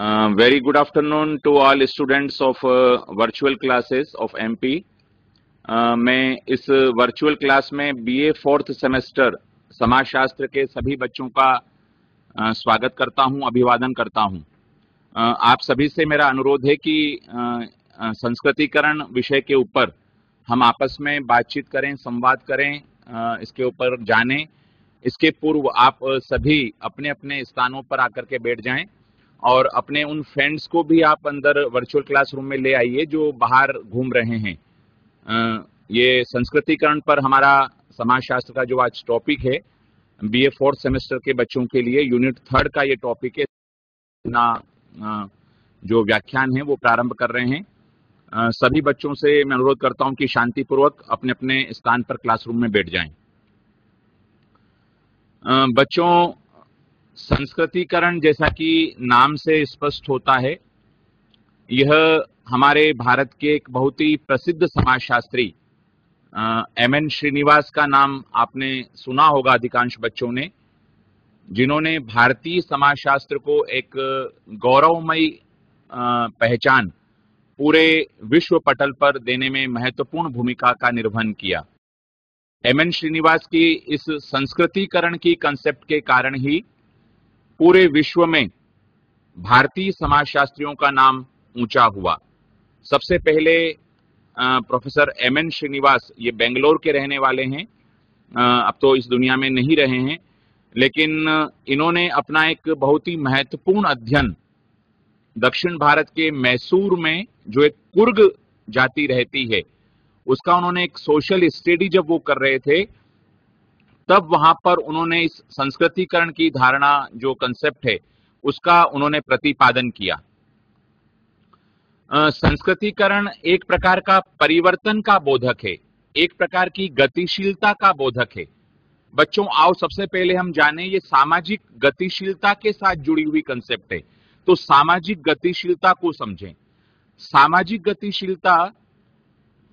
Very good afternoon to all students of virtual classes of MP. मैं इस virtual class में BA fourth semester समाजशास्त्र के सभी बच्चों का स्वागत करता हूं, अभिवादन करता हूं। आप सभी से मेरा अनुरोध है कि संस्कृतिकरण विषय के ऊपर हम आपस में बातचीत करें, संवाद करें, इसके ऊपर जानें। इसके पूर्व आप सभी अपने अपने स्थानों पर आकर के बैठ जाएं और अपने उन फ्रेंड्स को भी आप अंदर वर्चुअल क्लासरूम में ले आइए जो बाहर घूम रहे हैं। ये संस्कृतिकरण पर हमारा समाजशास्त्र का जो आज टॉपिक है, बीए फोर्थ सेमेस्टर के बच्चों के लिए यूनिट 3 का ये टॉपिक है। अपना जो व्याख्यान है वो प्रारंभ कर रहे हैं। सभी बच्चों से मैं अनुरोध करता हूं कि शांतिपूर्वक अपने अपने स्थान पर क्लासरूम में बैठ जाएं। बच्चों, संस्कृतिकरण जैसा कि नाम से स्पष्ट होता है, यह हमारे भारत के एक बहुत ही प्रसिद्ध समाजशास्त्री एमएन श्रीनिवास का नाम आपने सुना होगा अधिकांश बच्चों ने, जिन्होंने भारतीय समाजशास्त्र को एक गौरवमयी पहचान पूरे विश्व पटल पर देने में महत्वपूर्ण भूमिका का निर्वहन किया। एमएन श्रीनिवास की इस संस्कृतिकरण की कंसेप्ट के कारण ही पूरे विश्व में भारतीय समाजशास्त्रियों का नाम ऊंचा हुआ। सबसे पहले प्रोफेसर एमएन श्रीनिवास, ये बेंगलोर के रहने वाले हैं, अब तो इस दुनिया में नहीं रहे हैं, लेकिन इन्होंने अपना एक बहुत ही महत्वपूर्ण अध्ययन दक्षिण भारत के मैसूर में जो एक कुर्ग जाति रहती है, उसका उन्होंने एक सोशल स्टडी जब वो कर रहे थे, तब वहां पर उन्होंने इस संस्कृतिकरण की धारणा जो कंसेप्ट है उसका उन्होंने प्रतिपादन किया। संस्कृतिकरण एक प्रकार का परिवर्तन का बोधक है, एक प्रकार की गतिशीलता का बोधक है। बच्चों, आओ सबसे पहले हम जानें ये सामाजिक गतिशीलता के साथ जुड़ी हुई कंसेप्ट है, तो सामाजिक गतिशीलता को समझें। सामाजिक गतिशीलता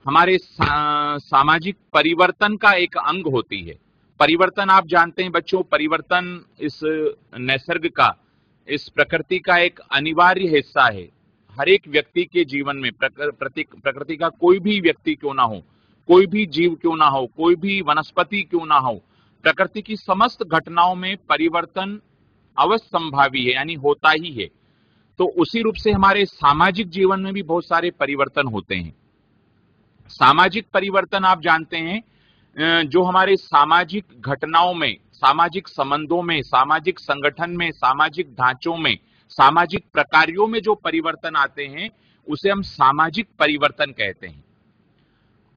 हमारे सामाजिक परिवर्तन का एक अंग होती है। परिवर्तन आप जानते हैं बच्चों, परिवर्तन इस निसर्ग का, इस प्रकृति का एक अनिवार्य हिस्सा है। हर एक व्यक्ति के जीवन में प्रकृति का कोई भी व्यक्ति क्यों ना हो, कोई भी जीव क्यों ना हो, कोई भी वनस्पति क्यों ना हो, प्रकृति की समस्त घटनाओं में परिवर्तन अवश्य संभावी है, यानी होता ही है। तो उसी रूप से हमारे सामाजिक जीवन में भी बहुत सारे परिवर्तन होते हैं। सामाजिक परिवर्तन आप जानते हैं, जो हमारे सामाजिक घटनाओं में, सामाजिक संबंधों में, सामाजिक संगठन में, सामाजिक ढांचों में, सामाजिक प्रकारों में जो परिवर्तन आते हैं उसे हम सामाजिक परिवर्तन कहते हैं।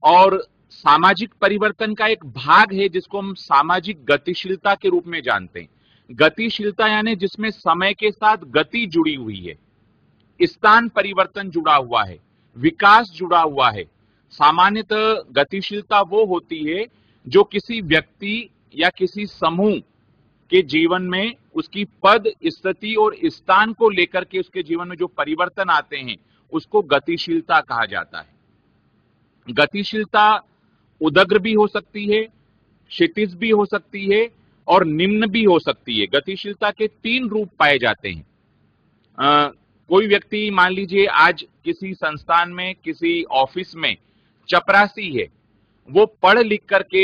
और सामाजिक परिवर्तन का एक भाग है जिसको हम सामाजिक गतिशीलता के रूप में जानते हैं। गतिशीलता यानी जिसमें समय के साथ गति जुड़ी हुई है, स्थान परिवर्तन जुड़ा हुआ है, विकास जुड़ा हुआ है। सामान्यतः गतिशीलता वो होती है जो किसी व्यक्ति या किसी समूह के जीवन में उसकी पद, स्थिति और स्थान को लेकर के उसके जीवन में जो परिवर्तन आते हैं उसको गतिशीलता कहा जाता है। गतिशीलता उदग्र भी हो सकती है, क्षितिज भी हो सकती है और निम्न भी हो सकती है। गतिशीलता के 3 रूप पाए जाते हैं। कोई व्यक्ति मान लीजिए आज किसी संस्थान में, किसी ऑफिस में चपरासी है, वो पढ़ लिख करके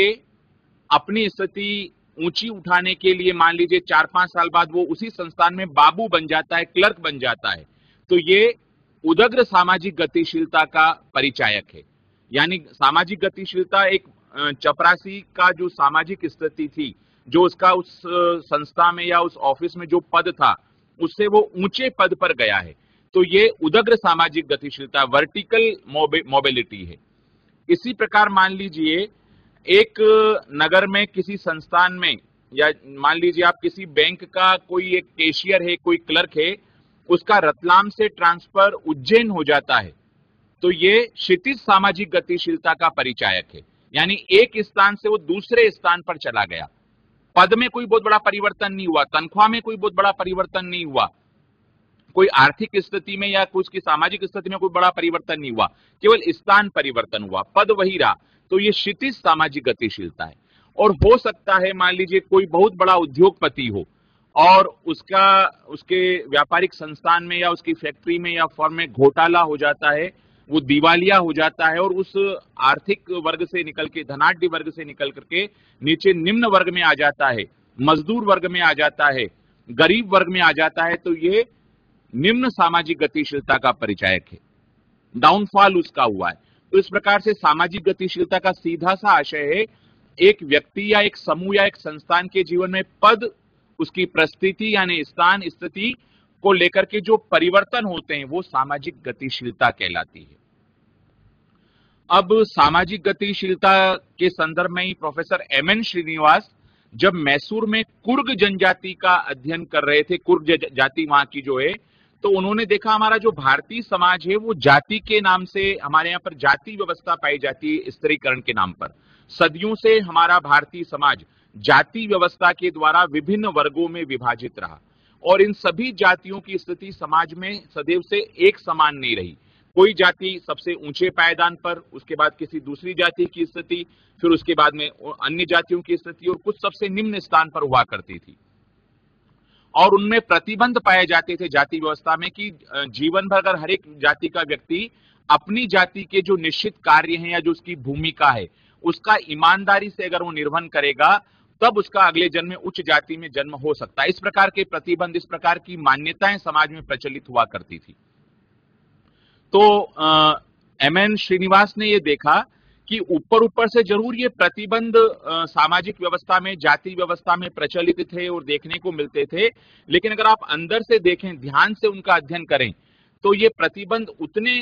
अपनी स्थिति ऊंची उठाने के लिए मान लीजिए 4-5 साल बाद वो उसी संस्थान में बाबू बन जाता है, क्लर्क बन जाता है, तो ये उदग्र सामाजिक गतिशीलता का परिचायक है। यानी सामाजिक गतिशीलता एक चपरासी का जो सामाजिक स्थिति थी, जो उसका उस संस्था में या उस ऑफिस में जो पद था, उससे वो ऊंचे पद पर गया है, तो ये उदग्र सामाजिक गतिशीलता, वर्टिकल मोबिलिटी है। इसी प्रकार मान लीजिए एक नगर में, किसी संस्थान में, या मान लीजिए आप किसी बैंक का कोई एक कैशियर है, कोई क्लर्क है, उसका रतलाम से ट्रांसफर उज्जैन हो जाता है, तो ये क्षितिज सामाजिक गतिशीलता का परिचायक है। यानी एक स्थान से वो दूसरे स्थान पर चला गया। पद में कोई बहुत बड़ा परिवर्तन नहीं हुआ, तनख्वाह में कोई बहुत बड़ा परिवर्तन नहीं हुआ, कोई आर्थिक स्थिति में या कुछ की सामाजिक स्थिति में कोई बड़ा परिवर्तन नहीं हुआ, केवल स्थान परिवर्तन हुआ, पद वही रहा, तो ये क्षितिज सामाजिक गतिशीलता है। और हो सकता है मान लीजिए कोई बहुत बड़ा उद्योगपति हो और उसके व्यापारिक संस्थान में या उसकी फैक्ट्री में या फर्म में घोटाला हो जाता है, वो दिवालिया हो जाता है और उस आर्थिक वर्ग से निकल के, धनाढ्य वर्ग से निकल करके नीचे निम्न वर्ग में आ जाता है, मजदूर वर्ग में आ जाता है, गरीब वर्ग में आ जाता है, तो ये निम्न सामाजिक गतिशीलता का परिचायक है, डाउनफॉल उसका हुआ है। तो इस प्रकार से सामाजिक गतिशीलता का सीधा सा आशय है एक व्यक्ति या एक समूह या एक संस्थान के जीवन में पद, उसकी परिस्थिति यानी स्थान स्थिति को लेकर के जो परिवर्तन होते हैं वो सामाजिक गतिशीलता कहलाती है। अब सामाजिक गतिशीलता के संदर्भ में ही प्रोफेसर एमएन श्रीनिवास जब मैसूर में कुर्ग जनजाति का अध्ययन कर रहे थे, कुर्ग जाति वहां की जो है, तो उन्होंने देखा हमारा जो भारतीय समाज है वो जाति के नाम से, हमारे यहाँ पर जाति व्यवस्था पाई जाती है स्त्रीकरण के नाम पर। सदियों से हमारा भारतीय समाज जाति व्यवस्था के द्वारा विभिन्न वर्गों में विभाजित रहा और इन सभी जातियों की स्थिति समाज में सदैव से एक समान नहीं रही। कोई जाति सबसे ऊंचे पायदान पर, उसके बाद किसी दूसरी जाति की स्थिति, फिर उसके बाद में अन्य जातियों की स्थिति और कुछ सबसे निम्न स्थान पर हुआ करती थी। और उनमें प्रतिबंध पाए जाते थे जाति व्यवस्था में कि जीवन भर अगर हर एक जाति का व्यक्ति अपनी जाति के जो निश्चित कार्य हैं या जो उसकी भूमिका है उसका ईमानदारी से अगर वो निर्वहन करेगा तब उसका अगले जन्म में उच्च जाति में जन्म हो सकता है। इस प्रकार के प्रतिबंध, इस प्रकार की मान्यताएं समाज में प्रचलित हुआ करती थी। तो एमएन श्रीनिवास ने ये देखा कि ऊपर ऊपर से जरूर ये प्रतिबंध सामाजिक व्यवस्था में, जाति व्यवस्था में प्रचलित थे और देखने को मिलते थे, लेकिन अगर आप अंदर से देखें, ध्यान से उनका अध्ययन करें, तो ये प्रतिबंध उतने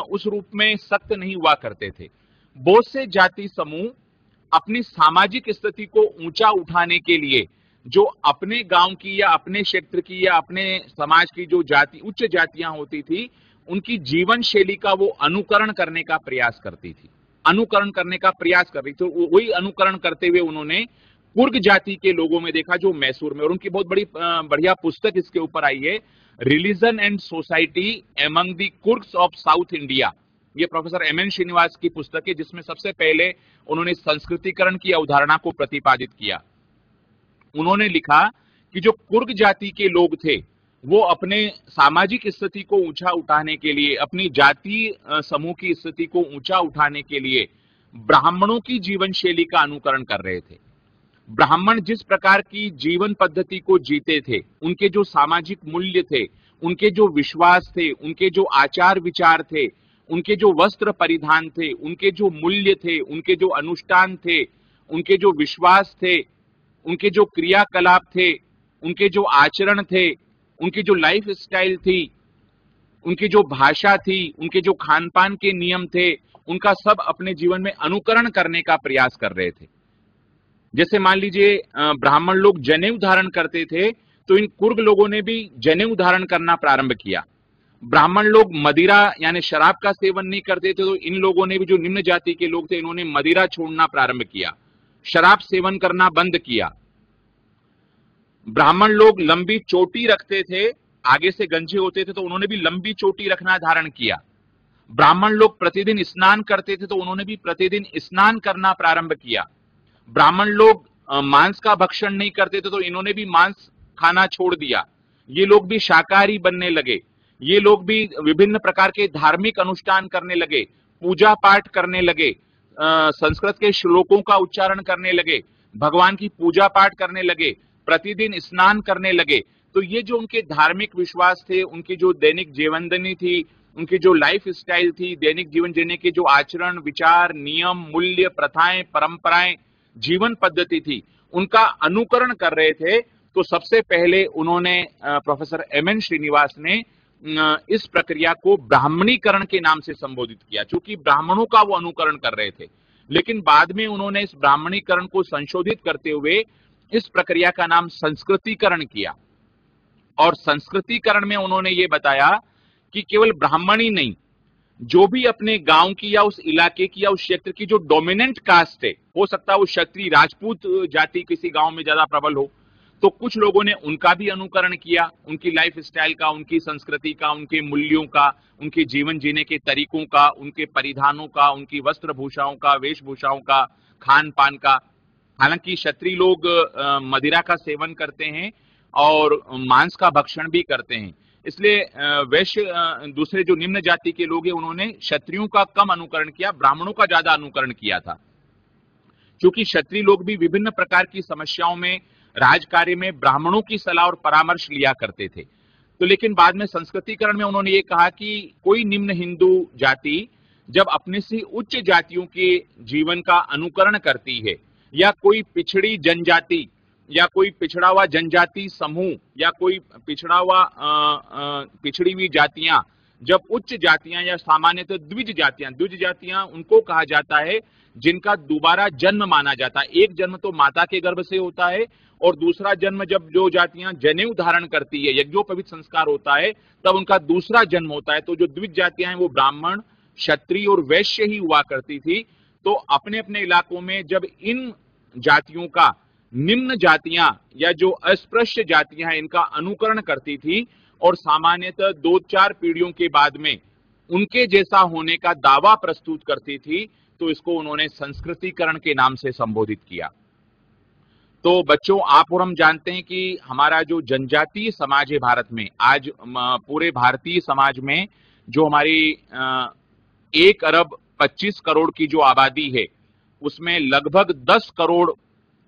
उस रूप में सख्त नहीं हुआ करते थे। बहुत से जाति समूह अपनी सामाजिक स्थिति को ऊंचा उठाने के लिए जो अपने गांव की या अपने क्षेत्र की या अपने समाज की जो जाति, उच्च जातियां होती थी, उनकी जीवन शैली का वो अनुकरण करने का प्रयास करती थी, अनुकरण करने का प्रयास कर रही थी। तो वही अनुकरण करते हुए उन्होंने कुर्ग जाति के लोगों में देखा जो मैसूर में, और उनकी बहुत बड़ी बढ़िया पुस्तक इसके ऊपर आई है, religion and society among the Coorgs of south India. ये प्रोफेसर एमएन श्रीनिवास की पुस्तक है जिसमें सबसे पहले उन्होंने संस्कृतिकरण की अवधारणा को प्रतिपादित किया। उन्होंने लिखा कि जो कुर्ग जाति के लोग थे वो अपने सामाजिक स्थिति को ऊंचा उठाने के लिए, अपनी जाति समूह की स्थिति को ऊंचा उठाने के लिए ब्राह्मणों की जीवन शैली का अनुकरण कर रहे थे। ब्राह्मण जिस प्रकार की जीवन पद्धति को जीते थे, उनके जो सामाजिक मूल्य थे, उनके जो विश्वास थे, उनके जो आचार विचार थे, उनके जो वस्त्र परिधान थे, उनके जो मूल्य थे, उनके जो अनुष्ठान थे, उनके जो विश्वास थे, उनके जो क्रियाकलाप थे, उनके जो आचरण थे, उनकी जो लाइफ स्टाइल थी, उनकी जो भाषा थी, उनके जो खान पान के नियम थे, उनका सब अपने जीवन में अनुकरण करने का प्रयास कर रहे थे। जैसे मान लीजिए ब्राह्मण लोग जनेऊ धारण करते थे, तो इन कुर्ग लोगों ने भी जनेऊ धारण करना प्रारंभ किया। ब्राह्मण लोग मदिरा यानी शराब का सेवन नहीं करते थे, तो इन लोगों ने भी, जो निम्न जाति के लोग थे, इन्होंने मदिरा छोड़ना प्रारंभ किया, शराब सेवन करना बंद किया। ब्राह्मण लोग लंबी चोटी रखते थे, आगे से गंजे होते थे, तो उन्होंने भी लंबी चोटी रखना धारण किया। ब्राह्मण लोग प्रतिदिन स्नान करते थे, तो उन्होंने भी प्रतिदिन स्नान करना प्रारंभ किया। ब्राह्मण लोग मांस का भक्षण नहीं करते थे, तो इन्होंने भी मांस खाना छोड़ दिया। ये लोग भी शाकाहारी बनने लगे। ये लोग भी विभिन्न प्रकार के धार्मिक अनुष्ठान करने लगे, पूजा पाठ करने लगे, संस्कृत के श्लोकों का उच्चारण करने लगे, भगवान की पूजा पाठ करने लगे, प्रतिदिन स्नान करने लगे। तो ये जो उनके धार्मिक विश्वास थे, उनकी जो दैनिक जीवनदनी थी, उनकी जो लाइफ स्टाइल थी, दैनिक जीवन जीने के जो आचरण, विचार, नियम, मूल्य, प्रथाएं, परंपराएं, जीवन पद्धति थी, उनका अनुकरण कर रहे थे। तो सबसे पहले उन्होंने प्रोफेसर एमएन श्रीनिवास ने इस प्रक्रिया को ब्राह्मणीकरण के नाम से संबोधित किया, क्योंकि ब्राह्मणों का वो अनुकरण कर रहे थे। लेकिन बाद में उन्होंने इस ब्राह्मणीकरण को संशोधित करते हुए इस प्रक्रिया का नाम संस्कृतिकरण किया। और संस्कृतिकरण में उन्होंने ये बताया कि केवल ब्राह्मण ही नहीं, जो भी अपने गांव की या उस इलाके की या उस क्षेत्र की जो डोमिनेंट कास्ट है, हो सकता है वो क्षत्रिय राजपूत जाति किसी गांव में ज्यादा प्रबल हो, तो कुछ लोगों ने उनका भी अनुकरण किया, उनकी लाइफ स्टाइल का, उनकी संस्कृति का, उनके मूल्यों का, उनके जीवन जीने के तरीकों का, उनके परिधानों का, उनकी वस्त्र भूषाओं का, वेशभूषाओं का, खान पान का। हालांकि क्षत्रिय लोग मदिरा का सेवन करते हैं और मांस का भक्षण भी करते हैं। इसलिए वैश्य दूसरे जो निम्न जाति के लोग हैं उन्होंने क्षत्रियों का कम अनुकरण किया, ब्राह्मणों का ज्यादा अनुकरण किया था। क्योंकि क्षत्रिय लोग भी विभिन्न प्रकार की समस्याओं में राज कार्य में ब्राह्मणों की सलाह और परामर्श लिया करते थे। तो लेकिन बाद में संस्कृतिकरण में उन्होंने ये कहा कि कोई निम्न हिंदू जाति जब अपने से उच्च जातियों के जीवन का अनुकरण करती है, या कोई पिछड़ी जनजाति या कोई पिछड़ा हुआ जनजाति समूह या कोई पिछड़ी हुई जातियां जब उच्च जातियां या सामान्यतः द्विज जातियां उनको कहा जाता है जिनका दोबारा जन्म माना जाता है। एक जन्म तो माता के गर्भ से होता है और दूसरा जन्म जब जो जातियां जनेऊ धारण करती है, यज्ञोपवीत संस्कार होता है, तब उनका दूसरा जन्म होता है। तो जो द्विज जातियां हैं वो ब्राह्मण, क्षत्रिय और वैश्य ही हुआ करती थी। तो अपने अपने इलाकों में जब इन जातियों का निम्न जातियां या जो अस्पृश्य जातियां हैं इनका अनुकरण करती थी और सामान्यतः 2-4 पीढ़ियों के बाद में उनके जैसा होने का दावा प्रस्तुत करती थी, तो इसको उन्होंने संस्कृतिकरण के नाम से संबोधित किया। तो बच्चों, आप और हम जानते हैं कि हमारा जो जनजातीय समाज है भारत में, आज पूरे भारतीय समाज में जो हमारी 1 अरब 25 करोड़ की जो आबादी है उसमें लगभग 10 करोड़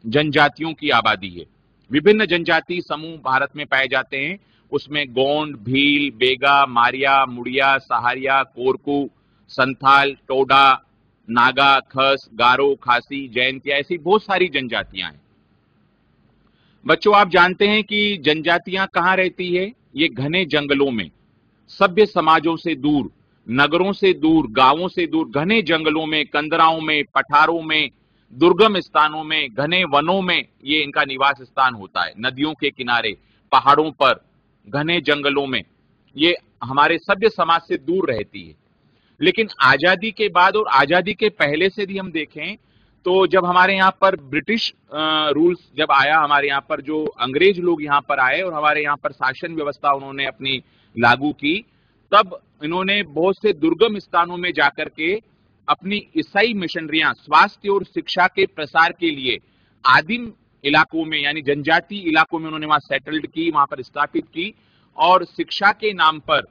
जनजातियों की आबादी है। विभिन्न जनजातीय समूह भारत में पाए जाते हैं। उसमें गोंड, भील, बेगा, मारिया, मुड़िया, सहारिया, कोरकू, संथाल, टोडा, नागा, खस, गारो, खासी, जयंतिया, ऐसी बहुत सारी जनजातियां हैं। बच्चों, आप जानते हैं कि जनजातियां कहां रहती है? ये घने जंगलों में, सभ्य समाजों से दूर, नगरों से दूर, गांवों से दूर, घने जंगलों में, कंदराओं में, पठारों में, दुर्गम स्थानों में, घने वनों में ये इनका निवास स्थान होता है। नदियों के किनारे, पहाड़ों पर, घने जंगलों में ये हमारे सभ्य समाज से दूर रहती है। लेकिन आजादी के बाद और आजादी के पहले से भी हम देखें तो जब हमारे यहाँ पर ब्रिटिश रूल्स जब आया, हमारे यहाँ पर जो अंग्रेज लोग यहाँ पर आए और हमारे यहाँ पर शासन व्यवस्था उन्होंने अपनी लागू की, तब इन्होंने बहुत से दुर्गम स्थानों में जाकर के अपनी ईसाई मिशनरियां स्वास्थ्य और शिक्षा के प्रसार के लिए आदिम इलाकों में यानी जनजातीय इलाकों में उन्होंने वहां सेटल्ड की, वहां पर स्थापित की और शिक्षा के नाम पर,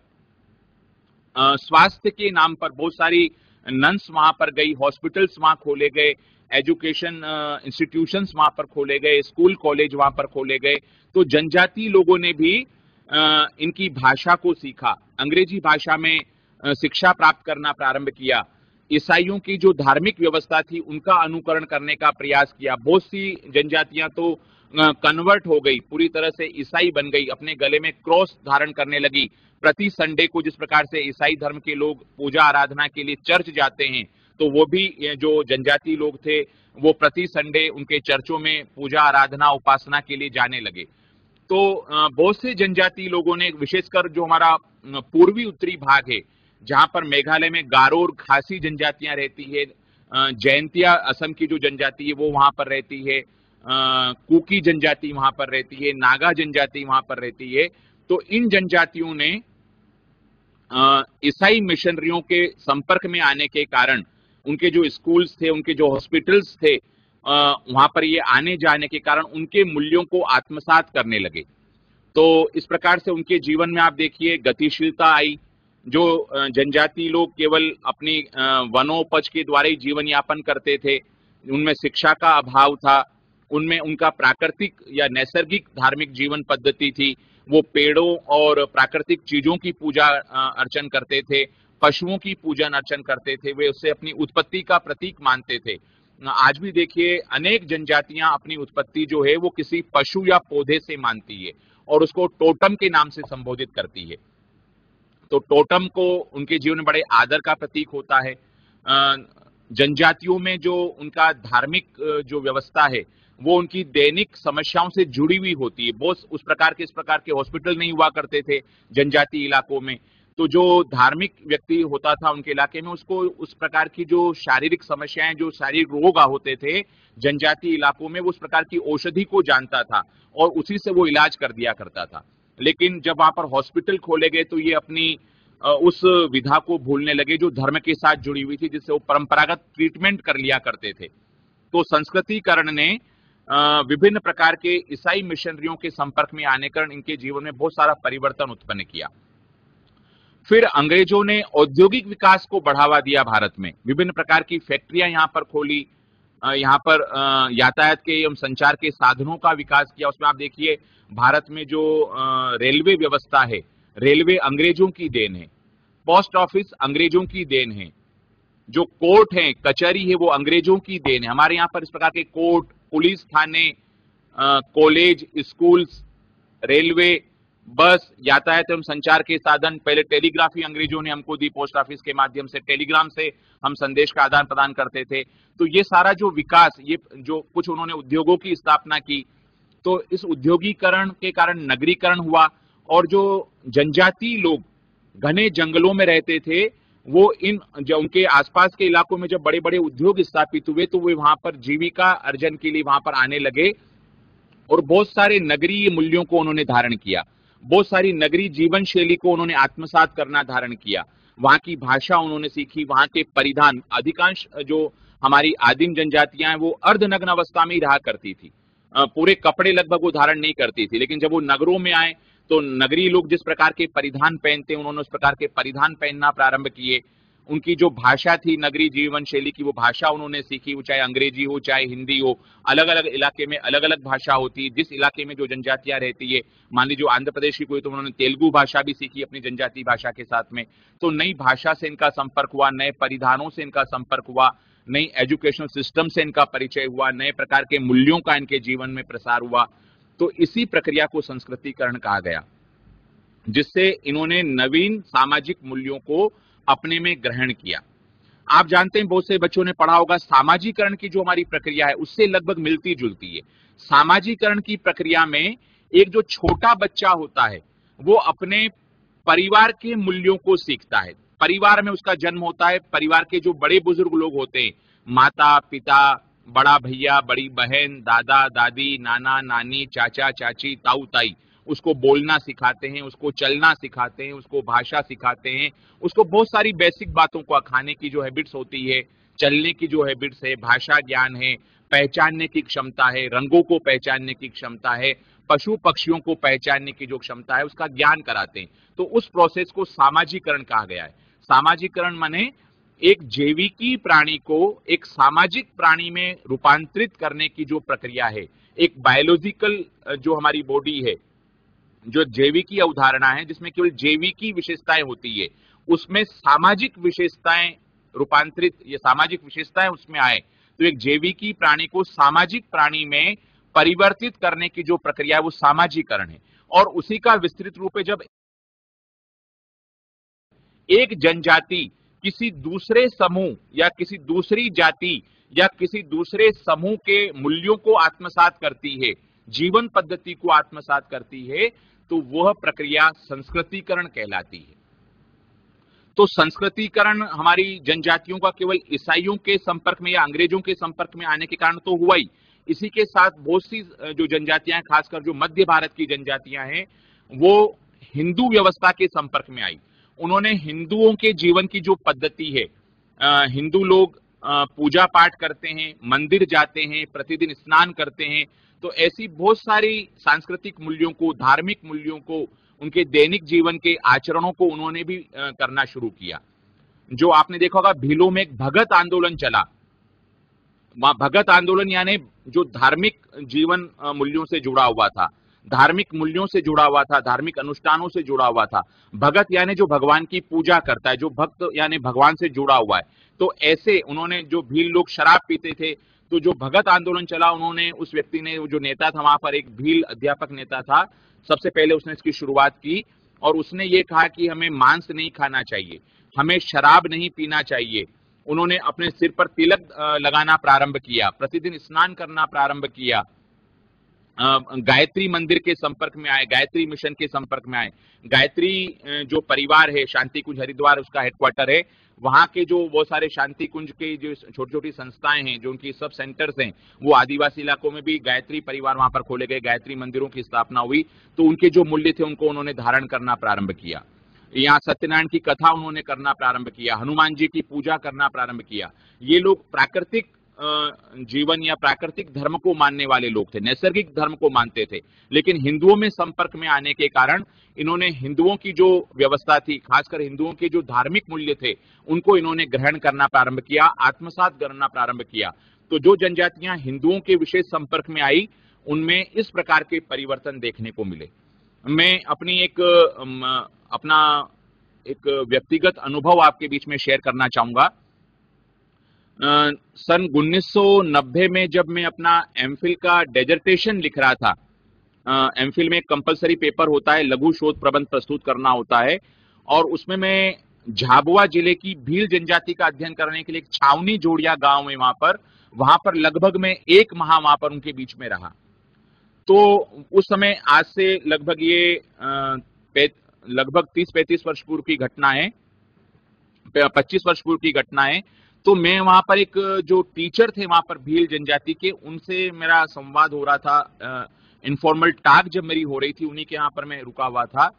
स्वास्थ्य के नाम पर बहुत सारी नन्स वहां पर गई, हॉस्पिटल्स वहां खोले गए, एजुकेशन इंस्टीट्यूशंस वहां पर खोले गए, स्कूल कॉलेज वहां पर खोले गए। तो जनजातीय लोगों ने भी इनकी भाषा को सीखा, अंग्रेजी भाषा में शिक्षा प्राप्त करना प्रारंभ किया, ईसाइयों की जो धार्मिक व्यवस्था थी उनका अनुकरण करने का प्रयास किया। बहुत सी जनजातियां तो कन्वर्ट हो गई, पूरी तरह से ईसाई बन गई, अपने गले में क्रॉस धारण करने लगी। प्रति संडे को जिस प्रकार से ईसाई धर्म के लोग पूजा आराधना के लिए चर्च जाते हैं, तो वो भी जो जनजातीय लोग थे वो प्रति संडे उनके चर्चों में पूजा आराधना उपासना के लिए जाने लगे। तो बहुत से जनजातीय लोगों ने, विशेषकर जो हमारा पूर्वी उत्तरी भाग है जहां पर मेघालय में गारो और खासी जनजातियां रहती है, जयंतिया असम की जो जनजाति है वो वहां पर रहती है, कुकी जनजाति वहां पर रहती है, नागा जनजाति वहां पर रहती है। तो इन जनजातियों ने ईसाई मिशनरियों के संपर्क में आने के कारण उनके जो स्कूल्स थे, उनके जो हॉस्पिटल्स थे, वहां पर ये आने जाने के कारण उनके मूल्यों को आत्मसात करने लगे। तो इस प्रकार से उनके जीवन में आप देखिए गतिशीलता आई। जो जनजाति लोग केवल अपनी वनोपज के द्वारा ही जीवन यापन करते थे, उनमें शिक्षा का अभाव था, उनमें उनका प्राकृतिक या नैसर्गिक धार्मिक जीवन पद्धति थी। वो पेड़ों और प्राकृतिक चीजों की पूजा अर्चन करते थे, पशुओं की पूजन अर्चन करते थे, वे उससे अपनी उत्पत्ति का प्रतीक मानते थे। आज भी देखिए अनेक जनजातियां अपनी उत्पत्ति जो है वो किसी पशु या पौधे से मानती है और उसको टोटम के नाम से संबोधित करती है। तो टोटम को उनके जीवन में बड़े आदर का प्रतीक होता है। जनजातियों में जो उनका धार्मिक जो व्यवस्था है वो उनकी दैनिक समस्याओं से जुड़ी हुई होती है। बहुत उस प्रकार के इस प्रकार के हॉस्पिटल नहीं हुआ करते थे जनजातीय इलाकों में। तो जो धार्मिक व्यक्ति होता था उनके इलाके में, उसको उस प्रकार की जो शारीरिक समस्याएं, जो शारीरिक रोग होते थे जनजातीय इलाकों में, वो उस प्रकार की औषधि को जानता था और उसी से वो इलाज कर दिया करता था। लेकिन जब वहां पर हॉस्पिटल खोले गए तो ये अपनी उस विधा को भूलने लगे जो धर्म के साथ जुड़ी हुई थी, जिससे वो परंपरागत ट्रीटमेंट कर लिया करते थे। तो संस्कृतिकरण ने विभिन्न प्रकार के ईसाई मिशनरियों के संपर्क में आने कारण इनके जीवन में बहुत सारा परिवर्तन उत्पन्न किया। फिर अंग्रेजों ने औद्योगिक विकास को बढ़ावा दिया। भारत में विभिन्न प्रकार की फैक्ट्रियां यहां पर खोली, यहाँ पर यातायात के एवं संचार के साधनों का विकास किया। उसमें आप देखिए भारत में जो रेलवे व्यवस्था है, रेलवे अंग्रेजों की देन है, पोस्ट ऑफिस अंग्रेजों की देन है, जो कोर्ट है, कचहरी है, वो अंग्रेजों की देन है। हमारे यहाँ पर इस प्रकार के कोर्ट, पुलिस थाने, कॉलेज, स्कूल्स, रेलवे, बस, यातायात एवं संचार के साधन, पहले टेलीग्राफी अंग्रेजों ने हमको दी, पोस्ट ऑफिस के माध्यम से, टेलीग्राम से हम संदेश का आदान प्रदान करते थे। तो ये सारा जो विकास, ये जो कुछ उन्होंने उद्योगों की स्थापना की, तो इस उद्योगीकरण के कारण नगरीकरण हुआ और जो जनजातीय लोग घने जंगलों में रहते थे, वो इन जो उनके आसपास के इलाकों में जब बड़े बड़े उद्योग स्थापित हुए तो वे वहां पर जीविका अर्जन के लिए वहां पर आने लगे और बहुत सारे नगरीय मूल्यों को उन्होंने धारण किया, बहुत सारी नगरीय जीवन शैली को उन्होंने आत्मसात करना धारण किया। वहां की भाषा उन्होंने सीखी, वहां के परिधान, अधिकांश जो हमारी आदिम जनजातियां हैं वो अर्धनग्न अवस्था में ही रहा करती थी, पूरे कपड़े लगभग वो धारण नहीं करती थी। लेकिन जब वो नगरों में आए तो नगरीय लोग जिस प्रकार के परिधान पहनते हैं, उन्होंने उस प्रकार के परिधान पहनना प्रारंभ किए। उनकी जो भाषा थी नगरीय जीवन शैली की, वो भाषा उन्होंने सीखी, वो चाहे अंग्रेजी हो चाहे हिंदी हो, अलग अलग इलाके में अलग अलग भाषा होती है। जिस इलाके में जो जनजातियां रहती है, मान लीजिए आंध्र प्रदेश की कोई, तो उन्होंने तेलुगु भाषा भी सीखी अपनी जनजातीय भाषा के साथ में। तो नई भाषा से इनका संपर्क हुआ, नए परिधानों से इनका संपर्क हुआ, नई एजुकेशनल सिस्टम से इनका परिचय हुआ, नए प्रकार के मूल्यों का इनके जीवन में प्रसार हुआ। तो इसी प्रक्रिया को संस्कृतिकरण कहा गया, जिससे इन्होंने नवीन सामाजिक मूल्यों को अपने में ग्रहण किया। आप जानते हैं, बहुत से बच्चों ने पढ़ा होगा, सामाजिकरण की जो हमारी प्रक्रिया है उससे लगभग मिलती जुलती है। सामाजिकरण की प्रक्रिया में एक जो छोटा बच्चा होता है वो अपने परिवार के मूल्यों को सीखता है। परिवार में उसका जन्म होता है, परिवार के जो बड़े बुजुर्ग लोग होते हैं, माता पिता, बड़ा भैया, बड़ी बहन, दादा दादी, नाना नानी, चाचा चाची, ताऊ ताई, उसको बोलना सिखाते हैं, उसको चलना सिखाते हैं, उसको भाषा सिखाते हैं, उसको बहुत सारी बेसिक बातों को, खाने की जो हैबिट्स होती है, चलने की जो हैबिट्स है, भाषा ज्ञान है, पहचानने की क्षमता है, रंगों को पहचानने की क्षमता है, पशु पक्षियों को पहचानने की जो क्षमता है, उसका ज्ञान कराते हैं। तो उस प्रोसेस को सामाजिकरण कहा गया है। सामाजिकरण माने एक जैविकी प्राणी को एक सामाजिक प्राणी में रूपांतरित करने की जो प्रक्रिया है, एक बायोलॉजिकल जो हमारी बॉडी है, जो जैविकी अवधारणा है, जिसमें केवल जैविकी विशेषताएं होती है, उसमें सामाजिक विशेषताएं रूपांतरित, ये सामाजिक विशेषताएं उसमें आए, तो एक जैविकी प्राणी को सामाजिक प्राणी में परिवर्तित करने की जो प्रक्रिया है वो सामाजिकरण है। और उसी का विस्तृत रूप है, जब एक जनजाति किसी दूसरे समूह या किसी दूसरी जाति या किसी दूसरे समूह के मूल्यों को आत्मसात करती है, जीवन पद्धति को आत्मसात करती है, तो वह प्रक्रिया संस्कृतिकरण कहलाती है। तो संस्कृतिकरण हमारी जनजातियों का केवल ईसाइयों के संपर्क में या अंग्रेजों के संपर्क में आने के कारण तो हुआ ही, इसी के साथ बहुत सी जो जनजातियां, खासकर जो मध्य भारत की जनजातियां हैं, वो हिंदू व्यवस्था के संपर्क में आई। उन्होंने हिंदुओं के जीवन की जो पद्धति है, हिंदू लोग पूजा पाठ करते हैं, मंदिर जाते हैं, प्रतिदिन स्नान करते हैं, तो ऐसी बहुत सारी सांस्कृतिक मूल्यों को, धार्मिक मूल्यों को, उनके दैनिक जीवन के आचरणों को उन्होंने भी करना शुरू किया। जो आपने देखा होगा, भीलों में एक भगत आंदोलन चला। भगत आंदोलन यानी जो धार्मिक जीवन मूल्यों से जुड़ा हुआ था, धार्मिक मूल्यों से जुड़ा हुआ था, धार्मिक अनुष्ठानों से जुड़ा हुआ था। भगत यानी जो भगवान की पूजा करता है, जो भक्त यानी भगवान से जुड़ा हुआ है। तो ऐसे उन्होंने, जो भील लोग शराब पीते थे, तो जो भगत आंदोलन चला, उन्होंने, उस व्यक्ति ने, जो नेता था वहां पर, एक भील अध्यापक नेता था, सबसे पहले उसने इसकी शुरुआत की और उसने ये कहा कि हमें मांस नहीं खाना चाहिए, हमें शराब नहीं पीना चाहिए। उन्होंने अपने सिर पर तिलक लगाना प्रारंभ किया, प्रतिदिन स्नान करना प्रारंभ किया, गायत्री मंदिर के संपर्क में आए, गायत्री मिशन के संपर्क में आए। गायत्री जो परिवार है, शांति कुंज हरिद्वार उसका हेडक्वार्टर है, वहां के जो बहुत सारे शांति कुंज के जो छोटी छोटी संस्थाएं हैं, जो उनकी सब सेंटर्स हैं, वो आदिवासी इलाकों में भी गायत्री परिवार वहां पर खोले गए, गायत्री मंदिरों की स्थापना हुई। तो उनके जो मूल्य थे उनको उन्होंने धारण करना प्रारंभ किया। यहाँ सत्यनारायण की कथा उन्होंने करना प्रारंभ किया, हनुमान जी की पूजा करना प्रारंभ किया। ये लोग प्राकृतिक जीवन या प्राकृतिक धर्म को मानने वाले लोग थे, नैसर्गिक धर्म को मानते थे। लेकिन हिंदुओं में संपर्क में आने के कारण इन्होंने हिंदुओं की जो व्यवस्था थी, खासकर हिंदुओं के जो धार्मिक मूल्य थे, उनको इन्होंने ग्रहण करना प्रारंभ किया, आत्मसात करना प्रारंभ किया। तो जो जनजातियां हिंदुओं के विशेष संपर्क में आई, उनमें इस प्रकार के परिवर्तन देखने को मिले। मैं अपनी अपना एक व्यक्तिगत अनुभव आपके बीच में शेयर करना चाहूंगा। सन 1990 में जब मैं अपना एमफिल का डेजर्टेशन लिख रहा था, एमफिल में एक कंपलसरी पेपर होता है, लघु शोध प्रबंध प्रस्तुत करना होता है, और उसमें मैं झाबुआ जिले की भील जनजाति का अध्ययन करने के लिए एक छावनी जोड़िया गांव है, वहां पर लगभग मैं 1 माह वहां पर उनके बीच में रहा। तो उस समय आज से लगभग ये लगभग 30-35 वर्ष पूर्व की घटना है, 25 वर्ष पूर्व की घटना है। तो मैं वहां पर एक जो टीचर थे वहां पर भील जनजाति के, उनसे मेरा संवाद हो रहा था, इनफॉर्मल टॉक जब मेरी हो रही थी, उन्हीं के यहाँ पर मैं रुका हुआ था।